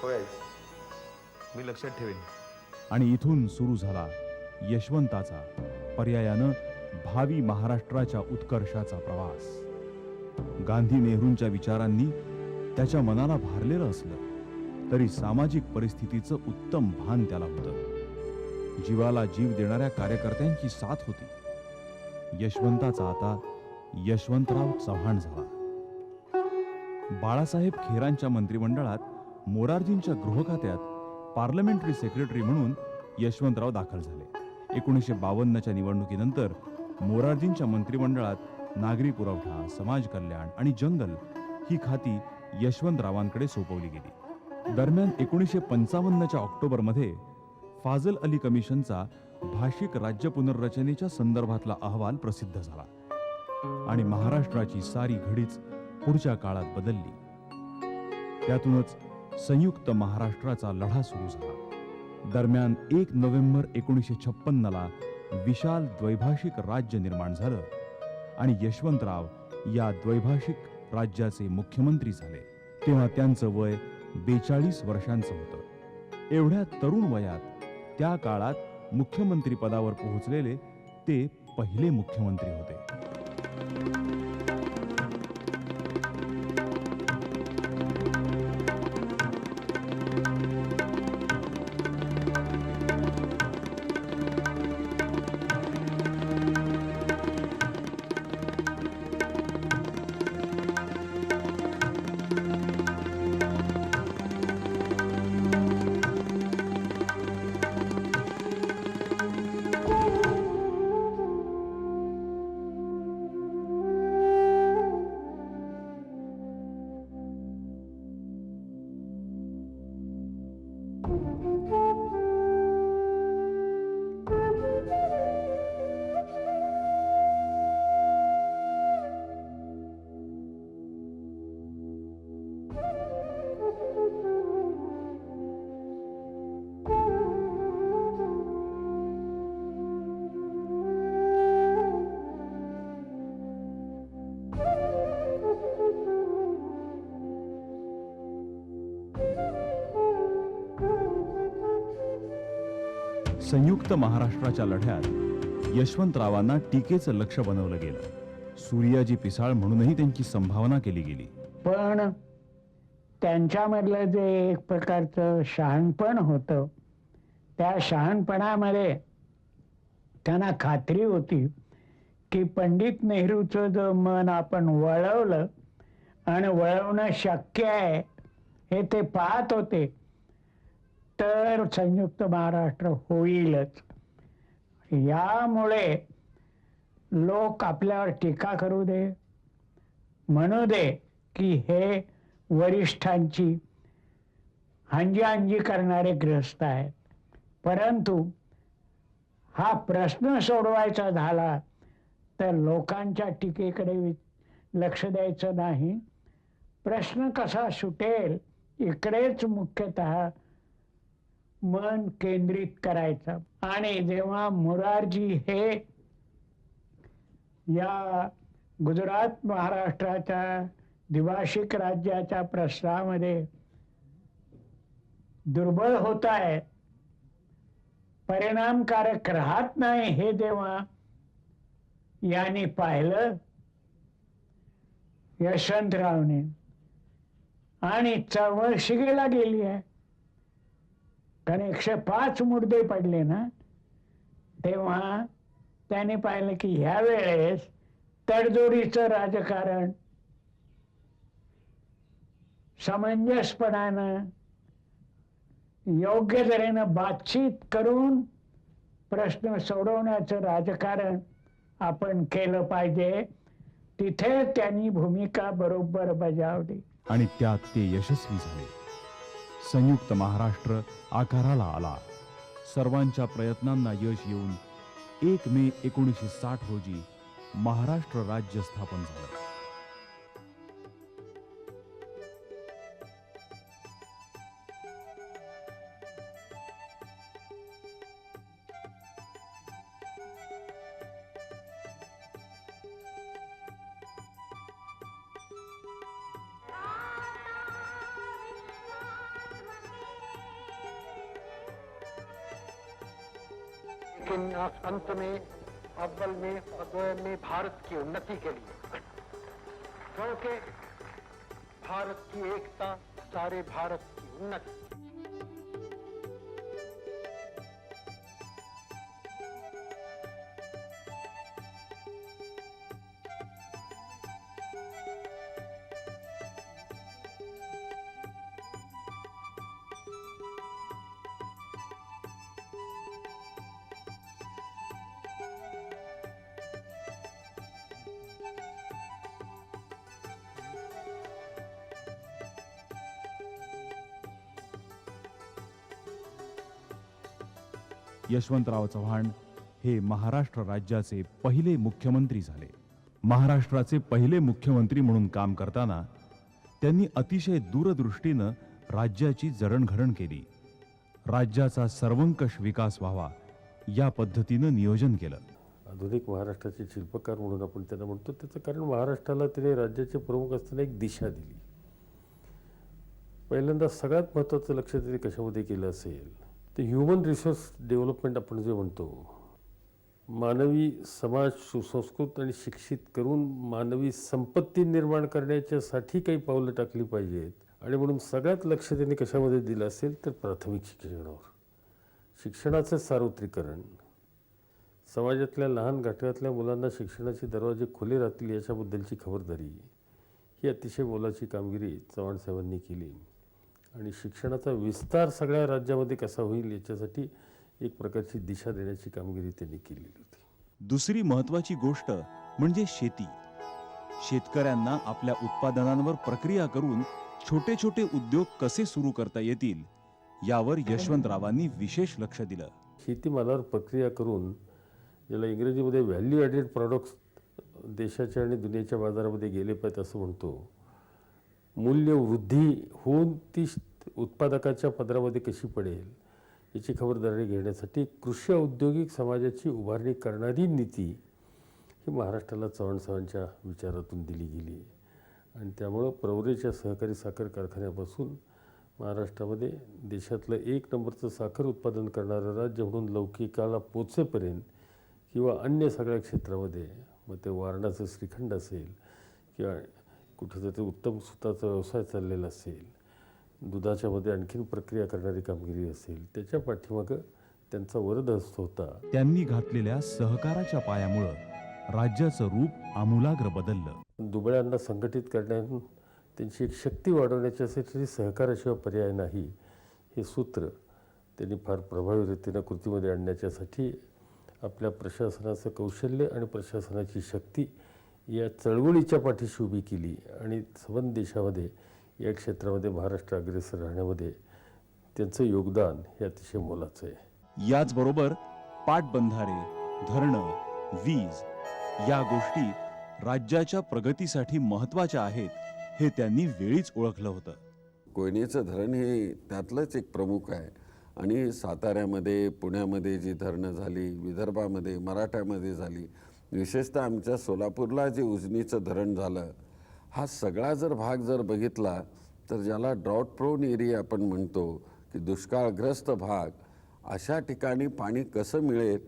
होय, मी लक्षात ठेवेन. आणि इथून सुरू झाला यशवंताचा पर्यायानं भावी महाराष्ट्राच्या उत्कर्षाचा प्रवास. गांधी नेहरूंच्या विचारांनी त्याच्या मनाला भारलेलं असलं तरी सामाजिक परिस्थितीचं उत्तम भान त्याला होतं. जीवाला जीव देणाऱ्या कार्यकर्त्यांची साथ होती. यशवंताचा आता यशवंतराव चव्हाण झाला. बाळासाहेब खेरांच्या मंत्रिमंडळात मोरारजींच्या गृह खात्यात पार्लमेंटरी सेक्रेटरी म्हणून यशवंतराव दाखल झाले. 1952च्या निवडणुकीनंतर मोरारजींच्या मंत्रिमंडळात नागरी पुरवठा, समाज कल्याण आणि जंगल ही खाती यशवंतरावांकडे सोपवली गेली. दरम्यान 1955च्या ऑक्टोबरमध्ये फाजल अली कमिशनचा भाषिक राज्य पुनर्रचनेच्या संदर्भातला अहवाल प्रसिद्ध झाला आणि महाराष्ट्राची सारी घडीच पुढच्या काळात बदलली. त्यातूनच संयुक्त महाराष्ट्राचा लढा सुरू झाला. दरम्यान 1 नोव्हेंबर 1956ला विशाल द्वैभाषिक राज्य निर्माण झालं आणि यशवंतराव या द्वैभाषिक राज्याचे मुख्यमंत्री झाले तेव्हा त्यांचं वय 42 वर्षांचं होतं. एवढ्या तरुण वयात त्या काळात मुख्यमंत्री पदावर पोहोचलेले ते पहिले मुख्यमंत्री होते. संयुक्त महाराष्ट्राच्या लढ्यात यशवंतरावांना टीकेचं लक्ष बनवलं गेलं. सूर्याजी पिसाळ म्हणूनही त्यांची संभावना केली गेली. पण त्यांच्यामधलं जे एक प्रकारचं शहाणपण होतं, त्या शहाणपणामध्ये त्यांना खात्री होती की पंडित नेहरूचं जर मन आपण वळवलं आणि वळवणं शक्य आहे हे ते पाहत होते, तर संयुक्त महाराष्ट्र होईलच. यामुळे लोक आपल्यावर टीका करू दे, म्हणू दे की हे वरिष्ठांची हांजी करणारे ग्रस्त आहेत, परंतु हा प्रश्न सोडवायचा झाला तर लोकांच्या टीकेकडे लक्ष द्यायचं नाही. प्रश्न कसा सुटेल इकडेच मुख्यतः मन केंद्रित करायचं. आणि जेव्हा मोरारजी हे या गुजरात महाराष्ट्राच्या द्विभाषिक राज्याच्या प्रश्नामध्ये दुर्बळ होत आहे, परिणामकारक राहत नाही, हे जेव्हा यांनी पाहिलं यशवंतरावने, आणि चळवळ शिगेला गेली आहे, कारण 105 मुद्दे पडले ना, तेव्हा त्याने पाहिलं की ह्या वेळेस तडजोडीचं राजकारण समंजसपणानं योग्य तऱ्हेनं बातचीत करून प्रश्न सोडवण्याचं राजकारण आपण केलं पाहिजे. तिथे त्यांनी भूमिका बरोबर बजावली आणि त्यात ते यशस्वी झाले. संयुक्त महाराष्ट्र आकाराला आला. सर्वांच्या प्रयत्नांना यश येऊन 1 मे 1960 रोजी महाराष्ट्र राज्य स्थापन झालं. लेकिन अंत में अव्वल में और द्वयम में भारत की उन्नति के लिए, क्योंकि भारत की एकता सारे भारत की उन्नति. यशवंतराव चव्हाण हे महाराष्ट्र राज्याचे पहिले मुख्यमंत्री झाले. महाराष्ट्राचे पहिले मुख्यमंत्री म्हणून काम करताना त्यांनी अतिशय दूरदृष्टीनं राज्याची जडणघडण केली. राज्याचा सर्वंकष विकास व्हावा या पद्धतीनं नियोजन केलं. आधुनिक महाराष्ट्राचे शिल्पकार म्हणून आपण त्यांना म्हणतो. त्याचं कारण महाराष्ट्राला त्याने राज्याचे प्रमुख असताना एक दिशा दिली. पहिल्यांदा सगळ्यात महत्त्वाचं लक्ष त्याने कशामध्ये केलं असेल तर ह्युमन रिसोर्स डेव्हलपमेंट आपण जे म्हणतो, मानवी समाज सुसंस्कृत आणि शिक्षित करून मानवी संपत्ती निर्माण करण्याच्यासाठी काही पावलं टाकली पाहिजेत. आणि म्हणून सगळ्यात लक्ष त्यांनी कशामध्ये दिलं असेल तर प्राथमिक शिक्षणावर. शिक्षणाचं सार्वत्रिकरण, समाजातल्या लहान घटकातल्या मुलांना शिक्षणाचे दरवाजे खुले राहतील याच्याबद्दलची खबरदारी, ही अतिशय मोलाची कामगिरी चव्हाण साहेबांनी केली. आणि शिक्षणाचा विस्तार सगळ्या राज्यामध्ये कसा होईल याच्यासाठी एक प्रकारची दिशा देण्याची कामगिरी त्यांनी केलेली होती. दुसरी महत्वाची गोष्ट म्हणजे शेती. शेतकऱ्यांना आपल्या उत्पादनांवर प्रक्रिया करून छोटे छोटे उद्योग कसे सुरू करता येतील यावर यशवंतरावांनी विशेष लक्ष दिलं. शेतीमालावर प्रक्रिया करून, ज्याला इंग्रजीमध्ये व्हॅल्यू ॲडेड प्रॉडक्ट्स देशाच्या आणि दुनियेच्या बाजारामध्ये गेले पाहिजेत असं म्हणतो, मूल्य वृद्धी होऊन ती उत्पादकाच्या पदरामध्ये कशी पडेल याची खबरदारी घेण्यासाठी कृषी औद्योगिक समाजाची उभारणी करणारी नीती ही महाराष्ट्राला चव्हाण साहेबांच्या विचारातून दिली गेली. आणि त्यामुळं प्रवरेच्या सहकारी साखर कारखान्यापासून महाराष्ट्रामध्ये देशातलं 1 नंबरचं साखर उत्पादन करणारं राज्य म्हणून लौकिकाला पोचेपर्यंत किंवा अन्य सगळ्या क्षेत्रामध्ये, मग ते वारणाचं श्रीखंड असेल किंवा कुठेतरी उत्तम सुताचा व्यवसाय चाललेला असेल, दुधाच्यामध्ये आणखीन प्रक्रिया करणारी कामगिरी असेल, त्याच्या पाठीमागं त्यांचा वरदहस्त होता. त्यांनी घातलेल्या सहकाराच्या पायामुळं राज्याचं रूप आमूलाग्र बदललं. दुबळ्यांना संघटित करण्यातून त्यांची एक शक्ती वाढवण्याच्यासाठी सहकाराशिवाय पर्याय नाही, हे सूत्र त्यांनी फार प्रभावी रीतीनं कृतीमध्ये आणण्याच्यासाठी आपल्या प्रशासनाचं कौशल्य आणि प्रशासनाची शक्ती या चळवळीच्या पाठीशी उभी केली. आणि संबंध देशामध्ये या क्षेत्रामध्ये महाराष्ट्र अग्रेसर राहण्यामध्ये त्यांचं योगदान हे अतिशय मोलाचं आहे. याचबरोबर पाटबंधारे, धरणं, वीज या गोष्टी राज्याच्या प्रगतीसाठी महत्त्वाच्या आहेत हे त्यांनी वेळीच ओळखलं होतं. कोयनेचं धरण हे त्यातलंच एक प्रमुख आहे. आणि साताऱ्यामध्ये, पुण्यामध्ये जी धरणं झाली, विदर्भामध्ये, मराठ्यामध्ये झाली, विशेषतः आमच्या सोलापूरला जे उजनीचं धरण झालं, हा सगळा जर भाग जर बघितला तर ज्याला ड्रॉट प्रोन एरिया आपण म्हणतो की दुष्काळग्रस्त भाग, अशा ठिकाणी पाणी कसं मिळेल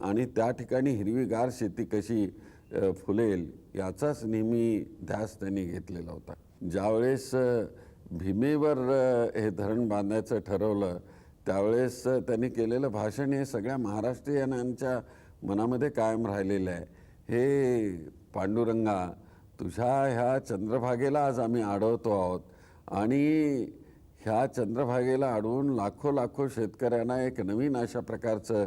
आणि त्या ठिकाणी हिरवीगार शेती कशी फुलेल याचाच नेहमी ध्यास त्यांनी घेतलेला होता. ज्यावेळेस भीमेवर हे धरण बांधायचं ठरवलं त्यावेळेस त्यांनी केलेलं भाषण हे सगळ्या महाराष्ट्रीयांच्या मनामध्ये कायम राहिलेलं आहे. हे पांडुरंगा, तुझ्या ह्या चंद्रभागेला आज आम्ही अडवतो आहोत आणि ह्या चंद्रभागेला अडवून लाखो शेतकऱ्यांना एक नवीन अशा प्रकारचं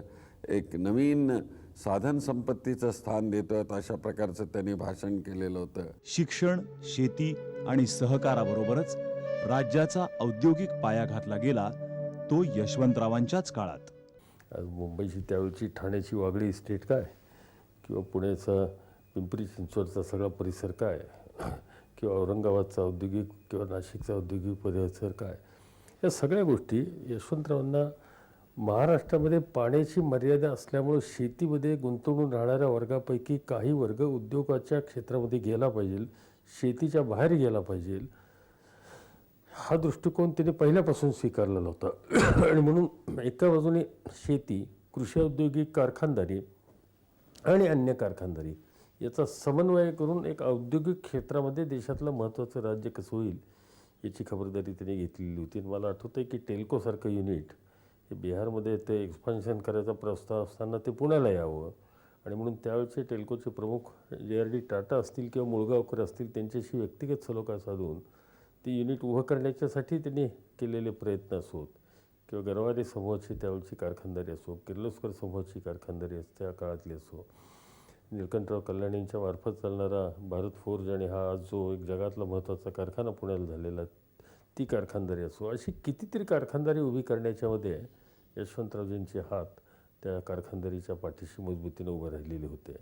एक नवीन साधन संपत्तीचं स्थान देतोय, अशा प्रकारचं त्यांनी भाषण केलेलं होतं. शिक्षण, शेती आणि सहकाराबरोबरच राज्याचा औद्योगिक पाया घातला गेला तो यशवंतरावांच्याच काळात. आज मुंबईची त्यावेळची ठाण्याची वागळी इस्टेट काय, किंवा पुण्याचा पिंपरी चिंचवडचा सगळा परिसर काय, किंवा औरंगाबादचा औद्योगिक किंवा नाशिकचा औद्योगिक परिसर काय, या सगळ्या गोष्टी यशवंतरावांना महाराष्ट्रामध्ये पाण्याची मर्यादा असल्यामुळं शेतीमध्ये गुंतवणूक राहणाऱ्या वर्गापैकी काही वर्ग उद्योगाच्या क्षेत्रामध्ये गेला पाहिजे, शेतीच्या बाहेर गेला पाहिजे, हा दृष्टिकोन त्यांनी पहिल्यापासून स्वीकारलेला होता. आणि म्हणून एका बाजूने शेती, कृषी औद्योगिक कारखानदारी आणि अन्य कारखानदारी याचा समन्वय करून एक औद्योगिक क्षेत्रामध्ये देशातलं महत्त्वाचं राज्य कसं होईल याची खबरदारी त्यांनी घेतलेली होती. मला आठवतं आहे की टेल्कोसारखं युनिट हे बिहारमध्ये ते एक्सपान्शन करायचा प्रस्ताव असताना ते पुण्याला यावं, आणि म्हणून त्यावेळचे टेल्कोचे प्रमुख JRD टाटा असतील किंवा मुळगावकर असतील त्यांच्याशी व्यक्तिगत सलोखा साधून ती युनिट उभं करण्याच्यासाठी त्यांनी केलेले प्रयत्न असोत, किंवा गरवारे समूहाची त्यावेळची कारखानदारी असो, किर्लोस्कर समूहाची कारखानदारी त्या काळातली असो, निळकंठराव कल्याणींच्या मार्फत चालणारा भारत फोर्ज आणि हा आज जो एक जगातला महत्त्वाचा कारखाना पुण्याला झालेला ती कारखानदारी असो, अशी कितीतरी कारखानदारी उभी करण्याच्यामध्ये यशवंतरावजींचे हात त्या कारखानदारीच्या पाठीशी मजबूतीने उभे राहिलेले होते.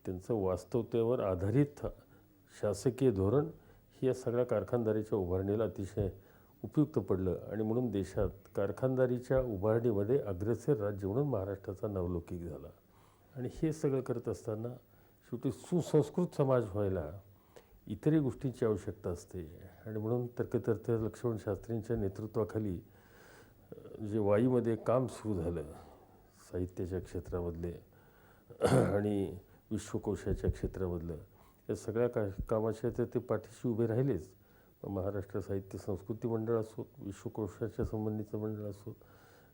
त्यांचं वास्तवतेवर आधारित शासकीय धोरण ही या सगळ्या कारखानदारीच्या उभारणीला अतिशय उपयुक्त पडलं आणि म्हणून देशात कारखानदारीच्या उभारणीमध्ये अग्रेसर राज्य म्हणून महाराष्ट्राचा नावलौकिक झाला. आणि हे सगळं करत असताना शेवटी सुसंस्कृत समाज व्हायला इतरही गोष्टींची आवश्यकता असते. आणि म्हणून तर्कतर्क लक्ष्मण शास्त्रींच्या नेतृत्वाखाली जे वाईमध्ये काम सुरू झालं साहित्याच्या क्षेत्रामधले आणि विश्वकोशाच्या क्षेत्रामधलं, या सगळ्या कामाच्या ते पाठीशी उभे राहिलेच. महाराष्ट्र साहित्य संस्कृती मंडळ असो, विश्वकोशाच्या संबंधीचं मंडळ असो,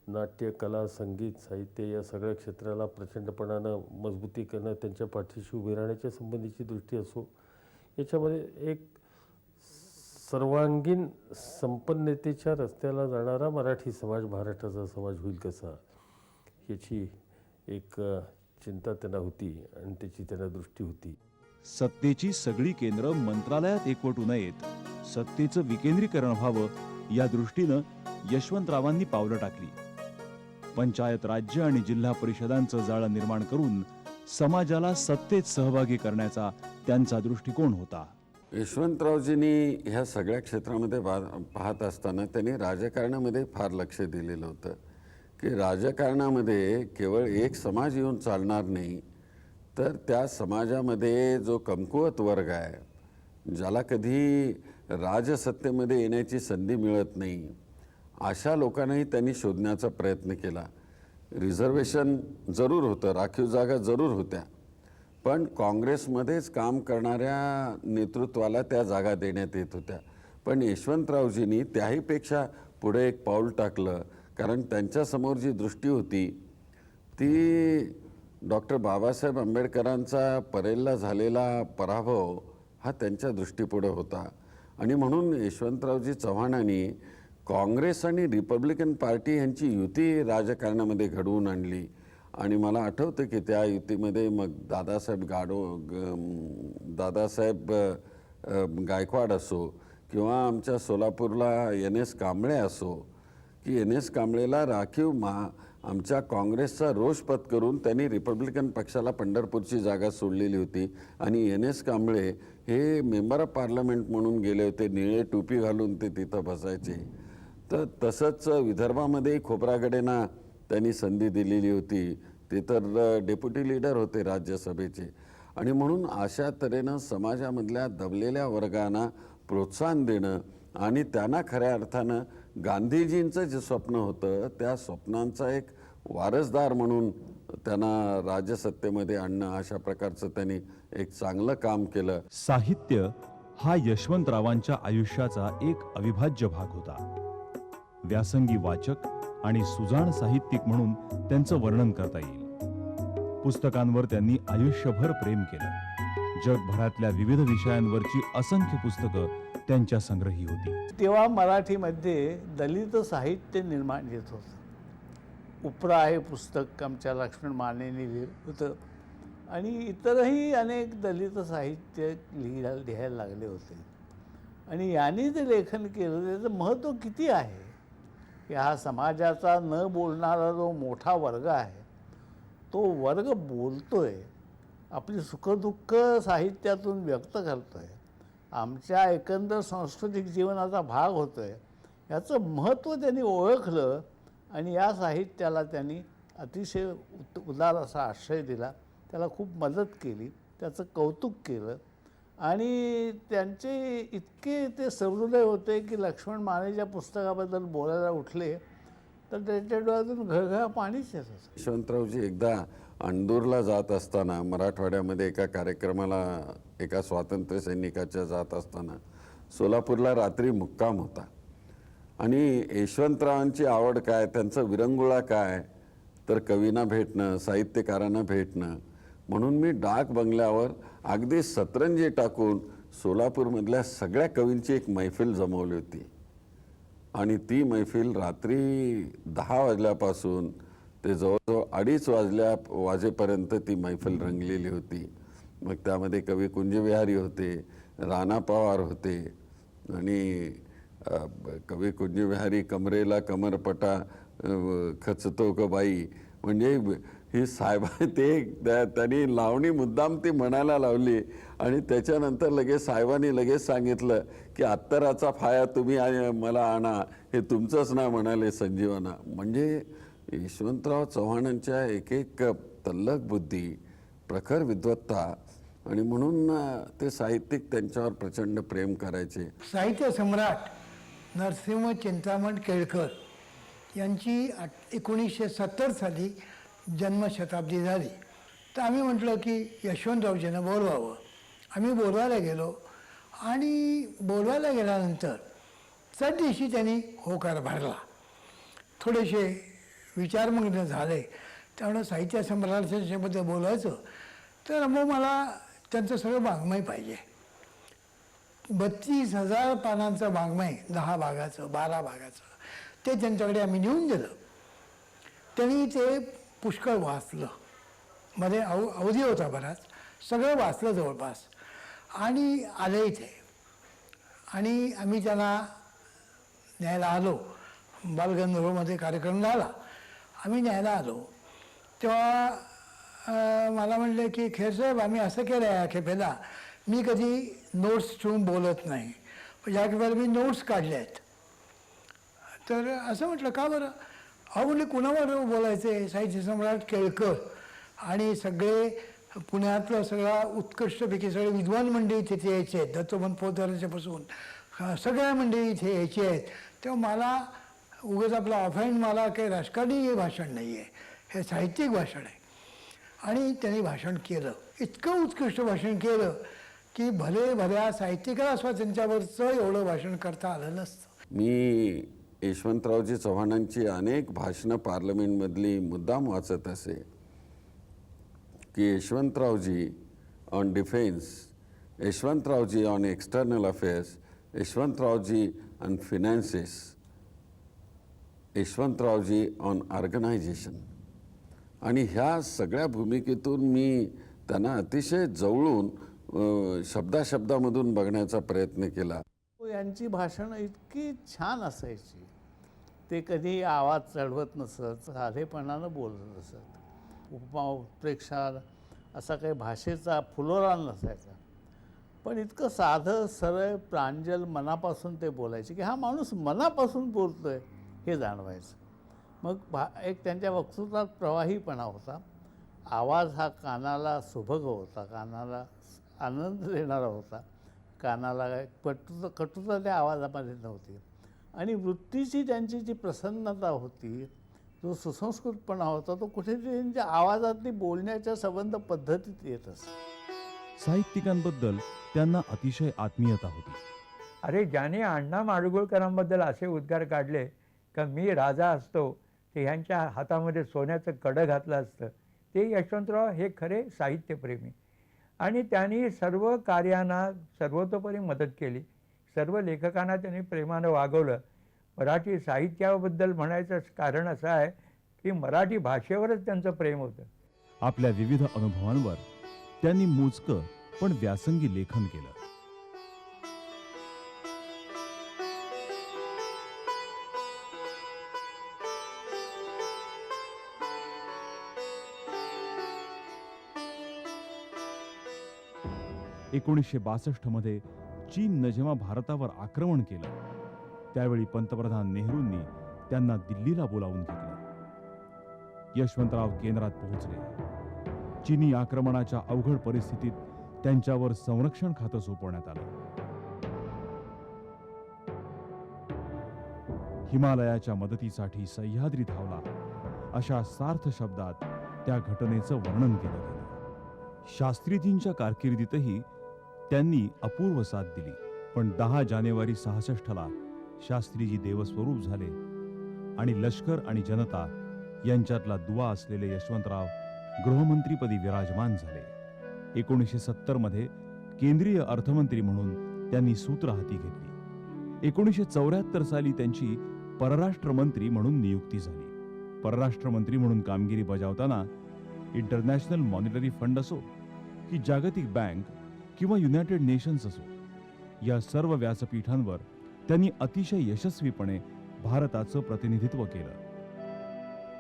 नाट्य, कला, संगीत, साहित्य या सगळ्या क्षेत्राला प्रचंडपणानं मजबूती करणं, त्यांच्या पाठीशी उभे राहण्याच्या संबंधीची दृष्टी असो, याच्यामध्ये एक सर्वांगीण संपन्नतेच्या रस्त्याला जाणारा मराठी समाज महाराष्ट्राचा समाज होईल कसा, याची एक चिंता त्यांना होती आणि त्याची त्यांना दृष्टी होती. सत्तेची सगळी केंद्र मंत्रालयात एकवटू नयेत, सत्तेचं विकेंद्रीकरण व्हावं या दृष्टीनं यशवंतरावांनी पावलं टाकली. पंचायत राज्य आणि जिल्हा परिषदांचं जाळं निर्माण करून समाजाला सत्तेत सहभागी करण्याचा त्यांचा दृष्टिकोन होता. यशवंतरावजींनी ह्या सगळ्या क्षेत्रामध्ये पाहत असताना त्यांनी राजकारणामध्ये फार लक्ष दिलेलं होतं की राजकारणामध्ये केवळ एक समाज येऊन चालणार नाही, तर त्या समाजामध्ये जो कमकुवत वर्ग आहे, ज्याला कधी राजसत्तेमध्ये येण्याची संधी मिळत नाही, अशा लोकांनाही त्यांनी शोधण्याचा प्रयत्न केला. रिझर्वेशन जरूर होतं, राखीव जागा जरूर होत्या, पण काँग्रेसमध्येच काम करणाऱ्या नेतृत्वाला त्या जागा देण्यात येत होत्या. पण यशवंतरावजींनी त्याहीपेक्षा पुढे एक पाऊल टाकलं, कारण त्यांच्यासमोर जी दृष्टी होती ती डॉक्टर बाबासाहेब आंबेडकरांचा परेलला झालेला पराभव हा त्यांच्या दृष्टीपुढे होता. आणि म्हणून यशवंतरावजी चव्हाणांनी काँग्रेस आणि रिपब्लिकन पार्टी यांची युती राजकारणामध्ये घडवून आणली. आणि मला आठवतं की त्या युतीमध्ये मग दादासाहेब गायकवाड असो किंवा आमच्या सोलापूरला NS कांबळे असो, की NS कांबळेला राखीव आमच्या काँग्रेसचा रोष पत्करून त्यांनी रिपब्लिकन पक्षाला पंढरपूरची जागा सोडलेली होती. आणि NS कांबळे हे मेंबर ऑफ पार्लमेंट म्हणून गेले होते, निळे टोपी घालून ते तिथं बसायचे. तर तसंच विदर्भामध्ये खोब्रागडेंना त्यांनी संधी दिलेली होती, ते तर डेप्युटी लीडर होते राज्यसभेचे. आणि म्हणून अशा तऱ्हेनं समाजामधल्या दबलेल्या वर्गांना प्रोत्साहन देणं आणि त्यांना खऱ्या अर्थानं गांधीजींचं जे स्वप्न होतं त्या स्वप्नांचा एक वारसदार म्हणून त्यांना राजसत्तेमध्ये आणणं, अशा प्रकारचं त्यांनी एक चांगलं काम केलं. साहित्य हा यशवंतरावांच्या आयुष्याचा एक अविभाज्य भाग होता. व्यासंगी वाचक आणि सुजाण साहित्यिक म्हणून त्यांचं वर्णन करता येईल. पुस्तकांवर त्यांनी आयुष्यभर प्रेम केलं. जगभरातल्या विविध विषयांवरची असंख्य पुस्तकं त्यांच्या संग्रही होती. तेव्हा मराठीमध्ये दलित साहित्य निर्माण येत होतं. उपरा हे पुस्तक आमच्या लक्ष्मण मानेंनी लिहिलं होतं आणि इतरही अनेक दलित साहित्य लिहायला लागले होते. आणि यांनी जे लेखन केलं त्याचं महत्त्व किती आहे, ह्या समाजाचा न बोलणारा जो मोठा वर्ग आहे तो वर्ग बोलतोय, आपली सुखदुःख साहित्यातून व्यक्त करतोय, आमच्या एकंदर सांस्कृतिक जीवनाचा भाग होतोय, याचं महत्त्व त्यांनी ओळखलं. आणि या साहित्याला त्यांनी अतिशय उदार असा आश्रय दिला, त्याला खूप मदत केली, त्याचं कौतुक केलं. आणि त्यांचे इतके ते सहृदय होते की लक्ष्मण मानेच्या पुस्तकाबद्दल बोलायला उठले तर त्यांच्या डोळ्यातून घळघळ पाणीच येत होतं. यशवंतरावजी एकदा अंदूरला जात असताना, मराठवाड्यामध्ये एका कार्यक्रमाला एका स्वातंत्र्य सैनिकाच्या जात असताना सोलापूरला रात्री मुक्काम होता. आणि यशवंतरावांची आवड काय, त्यांचं विरंगुळा काय, तर कवींना भेटणं, साहित्यकारांना भेटणं. म्हणून मी डाक बंगल्यावर अगदी सतरंजी टाकून सोलापूरमधल्या सगळ्या कवींची एक मैफिल जमवली होती. आणि ती मैफिल रात्री 10 वाजल्यापासून ते जवळजवळ 2:30 वाजेपर्यंत ती मैफिल रंगलेली होती. मग त्यामध्ये कवी कुंजविहारी होते, राणा पवार होते आणि कवी कुंजविहारी कमरेला कमरपटा खचतो ग बाई, म्हणजे ही साहेबा त्यांनी लावणी मुद्दाम ती म्हणायला लावली आणि त्याच्यानंतर लगेच साहेबांनी लगेच सांगितलं की अत्तराचा फाया तुम्ही मला आणा, हे तुमचंच ना म्हणाले संजीवना. म्हणजे यशवंतराव चव्हाणांच्या एक एक तल्लख बुद्धी, प्रखर विद्वत्ता, आणि म्हणून ते साहित्यिक त्यांच्यावर प्रचंड प्रेम करायचे. साहित्य सम्राट नरसिंह चिंतामण केळकर यांची 1970 साली जन्मशताब्दी झाली. तर आम्ही म्हटलं की यशवंतरावजींना बोलवावं. आम्ही बोलवायला गेलो आणि बोलवायला गेल्यानंतर त्या दिवशी त्यांनी होकार भरला. थोडेसे विचारमग्न झाले. त्यामुळे साहित्य सम्राटांच्याबद्दल बोलायचं तर मग मला त्यांचं सगळं वाङ्मय पाहिजे. 32,000 पानांचं वाङ्मय, 10 भागाचं 12 भागाचं, ते त्यांच्याकडे आम्ही नेऊन दिलं. त्यांनी ते पुष्कळ वाचलं. मध्ये अवधी होता बराच, सगळं वाचलं जवळपास आणि आले इथे. आणि आम्ही त्यांना न्यायला आलो. बालगंधर्वमध्ये कार्यक्रम झाला, आम्ही न्यायला आलो. तेव्हा मला म्हणले की खेरसाहेब, आम्ही असं केलं आहे या खेपेला, मी कधी नोट्स ठेवून बोलत नाही, या खेपेला मी नोट्स काढल्या आहेत. तर असं म्हटलं का बरं? अहो म्हणजे कुणावर बोलायचे? साहित्य सम्राट केळकर आणि सगळे पुण्यातलं सगळा उत्कृष्टपैकी सगळे विद्वान मंडळी तिथे यायचे आहेत, दत्तोपंत पोतदारांच्यापासून सगळ्या मंडळी इथे यायचे आहेत. तेव्हा मला उगाच आपलं ऑफहँड मला काही राजकारणी हे भाषण नाही आहे, हे साहित्यिक भाषण आहे. आणि त्यांनी भाषण केलं, इतकं उत्कृष्ट भाषण केलं की भल्या साहित्यिकाला असं त्यांच्यावरचं एवढं भाषण करता आलं नसतं. मी यशवंतरावजी चव्हाणांची अनेक भाषणं पार्लमेंटमधली मुद्दाम वाचत असे की Yashwantraoji on defence, Yashwantraoji on external affairs, Yashwantraoji on finances, Yashwantraoji on organisation. आणि ह्या सगळ्या भूमिकेतून मी त्यांना अतिशय जवळून शब्दाशब्दामधून बघण्याचा प्रयत्न केला. यांची भाषणं इतकी छान असायची. ते कधी आवाज चढवत नसत, साधेपणानं बोलत असत. उपमा उत्प्रेक्षा असा काही भाषेचा फुलोरा नसायचा. पण इतकं साधं सरळ प्रांजल मनापासून ते बोलायचे की हा माणूस मनापासून बोलतोय हे जाणवायचं. मग एक त्यांच्या वक्तृत्वात प्रवाहीपणा होता. आवाज हा कानाला सुभग होता, कानाला आनंद देणारा होता, कानाला कटुता त्या आवाजामध्ये नव्हती. आणि वृत्तीची त्यांची जी प्रसन्नता होती, जो सुसंस्कृतपणा होता, तो कुठेतरी त्यांच्या आवाजातली बोलण्याच्या संबंध पद्धतीत येत असतो. साहित्यिकांबद्दल त्यांना अतिशय आत्मीयता होती. अरे, ज्याने अण्णा माडगुळकरांबद्दल असे उद्गार काढले का मी राजा असतो, ते ह्यांच्या हातामध्ये सोन्याचं कडं घातलं असतं, ते यशवंतराव हे खरे साहित्यप्रेमी. आणि त्यांनी सर्व कार्यांना सर्वतोपरी मदत केली. सर्व लेखकांना त्यांनी प्रेमानं वागवलं. मराठी साहित्याबद्दल म्हणायचं कारण असं आहे की मराठी भाषेवरच त्यांचं प्रेम होतं. आपल्या विविध अनुभवांवर त्यांनी मोजकं पण व्यासंगी लेखन केलं. मध्ये चीननं जेव्हा भारतावर आक्रमण केलं, त्यावेळी पंतप्रधान नेहरूंनी त्यांना दिल्लीला बोलावून घेतलं. यशवंतराव केंद्रात पोहोचले. चीनी आक्रमणाच्या अवघड परिस्थितीत त्यांच्यावर संरक्षण खातं सोपवण्यात आलं. हिमालयाच्या मदतीसाठी सह्याद्री धावला, अशा सार्थ शब्दात त्या घटनेचं वर्णन केलं गेलं. शास्त्रीजींच्या कारकिर्दीतही त्यांनी अपूर्व साथ दिली. पण 10 जानेवारी 66ला शास्त्रीजी देवस्वरूप झाले आणि लष्कर आणि जनता यांच्यातला दुवा असलेले यशवंतराव गृहमंत्रीपदी विराजमान झाले. 1970 मध्ये केंद्रीय अर्थमंत्री म्हणून त्यांनी सूत्र हाती घेतली. 1974 साली त्यांची परराष्ट्रमंत्री म्हणून नियुक्ती झाली. परराष्ट्रमंत्री म्हणून कामगिरी बजावताना इंटरनॅशनल मॉनिटरी फंड असो की जागतिक बँक किंवा युनायटेड नेशन्स असो, या सर्व व्यासपीठांवर त्यांनी अतिशय यशस्वीपणे भारताचं प्रतिनिधित्व केलं.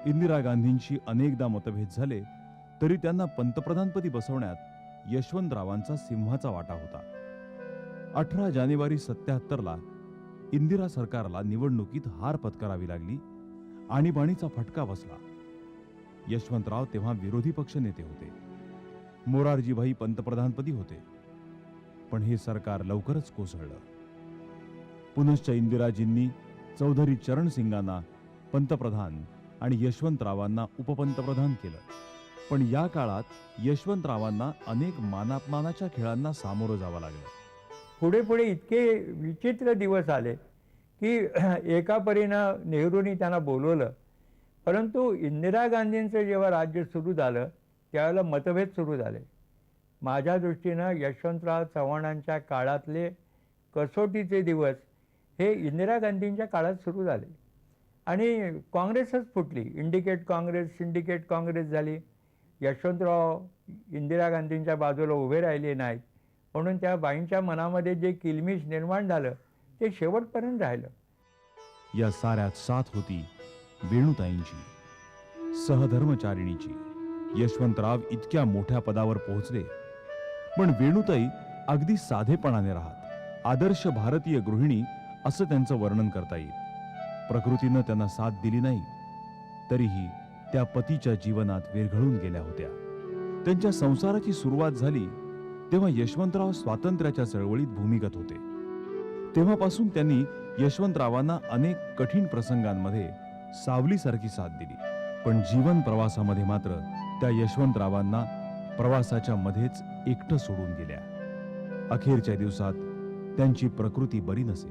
इंदिरा गांधींशी अनेकदा मतभेद झाले तरी त्यांना पंतप्रधानपदी बसवण्यात यशवंतरावांचा सिंहाचा वाटा होता. 18 जानेवारी 77ला इंदिरा सरकारला निवडणुकीत हार पत्करावी लागली. आणीबाणीचा फटका बसला. यशवंतराव तेव्हा विरोधी पक्ष नेते होते. मोरारजीभाई पंतप्रधानपदी होते. पण हे सरकार लवकरच कोसळलं. पुनश्च इंदिराजींनी चौधरी चरण सिंगांना पंतप्रधान आणि यशवंतरावांना उपपंतप्रधान केलं. पण या काळात यशवंतरावांना अनेक मानापमानाच्या खेळांना सामोरं जावं लागलं. पुढे पुढे इतके विचित्र दिवस आले की एका परीनं नेहरूंनी त्यांना बोलवलं, परंतु इंदिरा गांधींचं जेव्हा राज्य सुरू झालं त्यावेळेला मतभेद सुरू झाले. माझ्या दृष्टीनं यशवंतराव चव्हाणांच्या काळातले कसोटीचे दिवस हे इंदिरा गांधींच्या काळात सुरू झाले आणि काँग्रेसच फुटली. इंडिकेट काँग्रेस, सिंडिकेट काँग्रेस झाली. यशवंतराव इंदिरा गांधींच्या बाजूला उभे राहिले नाहीत, म्हणून त्या बाईंच्या मनामध्ये जे किलमिश निर्माण झालं ते शेवटपर्यंत राहिलं. या साऱ्यात साथ होती वेणुताईंची, सहधर्मचारिणीची. यशवंतराव इतक्या मोठ्या पदावर पोहोचले, पण वेणुताई अगदी साधेपणाने राहत. आदर्श भारतीय गृहिणी असं त्यांचं वर्णन करता येईल. प्रकृतीनं त्यांना साथ दिली नाही, तरीही त्या पतीच्या जीवनात विरघळून गेल्या होत्या. त्यांच्या संसाराची सुरुवात झाली तेव्हा यशवंतराव स्वातंत्र्याच्या चळवळीत भूमिगत होते. तेव्हापासून त्यांनी यशवंतरावांना अनेक कठीण प्रसंगांमध्ये सावलीसारखी साथ दिली. पण जीवन प्रवासामध्ये मात्र त्या यशवंतरावांना प्रवासाच्या मध्येच एकटं सोडून गेल्या. अखेरच्या दिवसात त्यांची प्रकृती बरी नसे.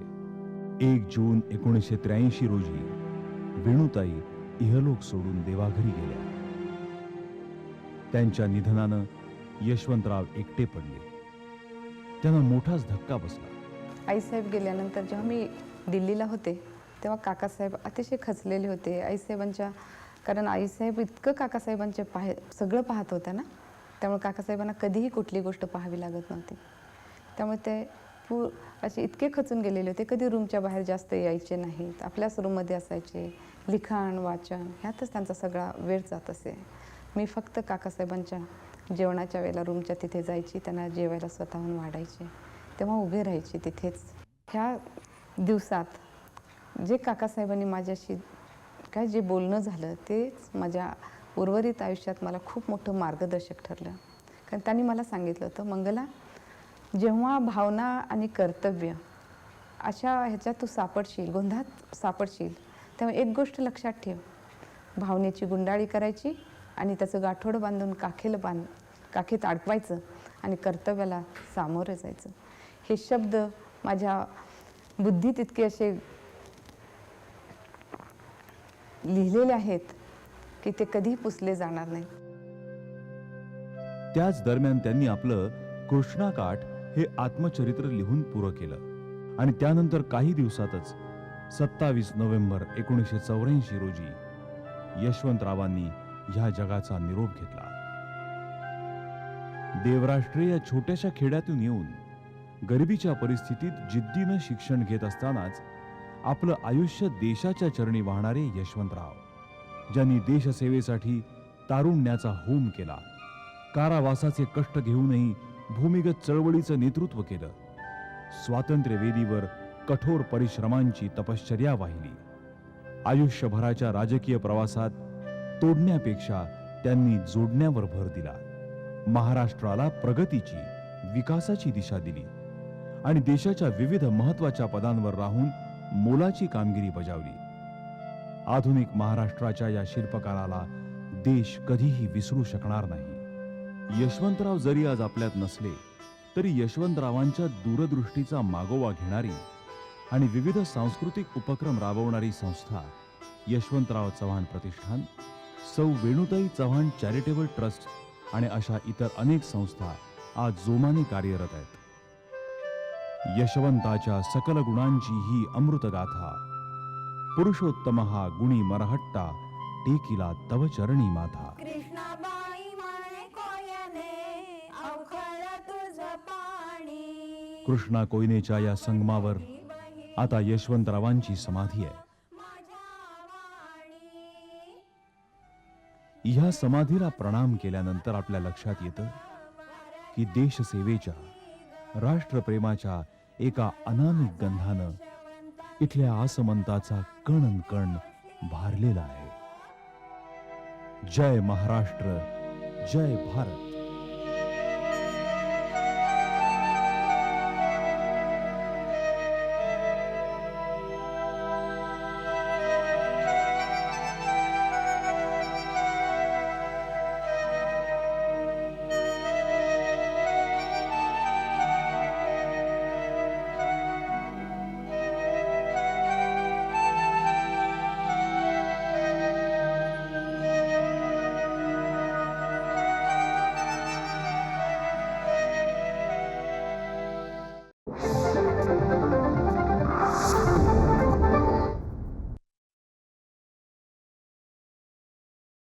1 जून 1983 रोजी वेणुताई इहलोक सोडून देवाघरी गेल्या. त्यांच्या निधनानं यशवंतराव एकटे पडले. त्यांना मोठाच धक्का बसला. आईसाहेब गेल्यानंतर जेव्हा मी दिल्लीला होते तेव्हा काकासाहेब अतिशय खचलेले होते आईसाहेबांच्या, कारण आईसाहेब इतकं काकासाहेबांचे सगळं पाहत होत्या ना, त्यामुळे काकासाहेबांना कधीही कुठली गोष्ट पाहावी लागत नव्हती. त्यामुळे ते असे इतके खचून गेलेले होते, कधी रूमच्या बाहेर जास्त यायचे नाहीत, आपल्याच रूममध्ये असायचे. लिखाण वाचन ह्यातच त्यांचा सगळा वेळ जात असे. मी फक्त काकासाहेबांच्या जेवणाच्या वेळेला रूमच्या तिथे जायची, त्यांना जेवायला स्वतःहून वाढायचे, तेव्हा उभे राहायचे तिथेच. ह्या दिवसात जे काकासाहेबांनी माझ्याशी काय जे बोलणं झालं तेच माझ्या उर्वरित आयुष्यात मला खूप मोठं मार्गदर्शक ठरलं. कारण त्यांनी मला सांगितलं होतं, मंगला, जेव्हा भावना आणि कर्तव्य अशा ह्याच्यात तू सापडशील, गोंधळात सापडशील, तेव्हा एक गोष्ट लक्षात ठेव, भावनेची गुंडाळी करायची आणि त्याचं गाठोडं बांधून काखेत अडकवायचं आणि कर्तव्याला सामोरं जायचं. हे शब्द माझ्या बुद्धीत इतके असे लिहिलेले आहेत की ते कधी पुसले जाणार नाही. त्याच दरम्यान त्यांनी आपलं कृष्णाकाठ हे आत्मचरित्र लिहून पुरं केलं आणि त्यानंतर काही दिवसातच 27 नोव्हेंबर 1984 रोजी यशवंतरावांनी ह्या जगाचा निरोप घेतला. देवराष्ट्रे या छोट्याशा खेड्यातून येऊन गरिबीच्या परिस्थितीत जिद्दीनं शिक्षण घेत असतानाच आपलं आयुष्य देशाच्या चरणी वाहणारे यशवंतराव, ज्यांनी देशसेवेसाठी तारुण्याचा होम केला, कारावासाचे कष्ट घेऊनही भूमिगत चळवळीचं नेतृत्व केलं, स्वातंत्र्यवेदीवर कठोर परिश्रमांची तपश्चर्या वाहिली. आयुष्यभराच्या राजकीय प्रवासात तोडण्यापेक्षा त्यांनी जोडण्यावर भर दिला. महाराष्ट्राला प्रगतीची, विकासाची दिशा दिली आणि देशाच्या विविध महत्वाच्या पदांवर राहून मोलाची कामगिरी बजावली. आधुनिक महाराष्ट्राच्या या शिल्पकाराला देश कधीही विसरू शकणार नाही. यशवंतराव जरी आज आपल्यात नसले तरी यशवंतरावांच्या दूरदृष्टीचा मागोवा घेणारी आणि विविध सांस्कृतिक उपक्रम राबवणारी संस्था यशवंतराव चव्हाण प्रतिष्ठान, सौ वेणुताई चव्हाण चॅरिटेबल ट्रस्ट आणि अशा इतर अनेक संस्था आज जोमाने कार्यरत आहेत. यशवंताच्या सकल गुणांची ही अमृतगाथा, पुरुषोत्तम हा गुणी मरहट्टा, टेकिला तव चरणी माथा. कृष्णा कोयनेच्या या संगमावर आता यशवंतरावांची समाधी आहे. ह्या समाधीला प्रणाम केल्यानंतर आपल्या लक्षात येतं की देशसेवेच्या, राष्ट्रप्रेमाच्या एका अनामिक गंधानं इथल्या आसमंताचा कण कण भारलेला आहे. जय महाराष्ट्र, जय भारत.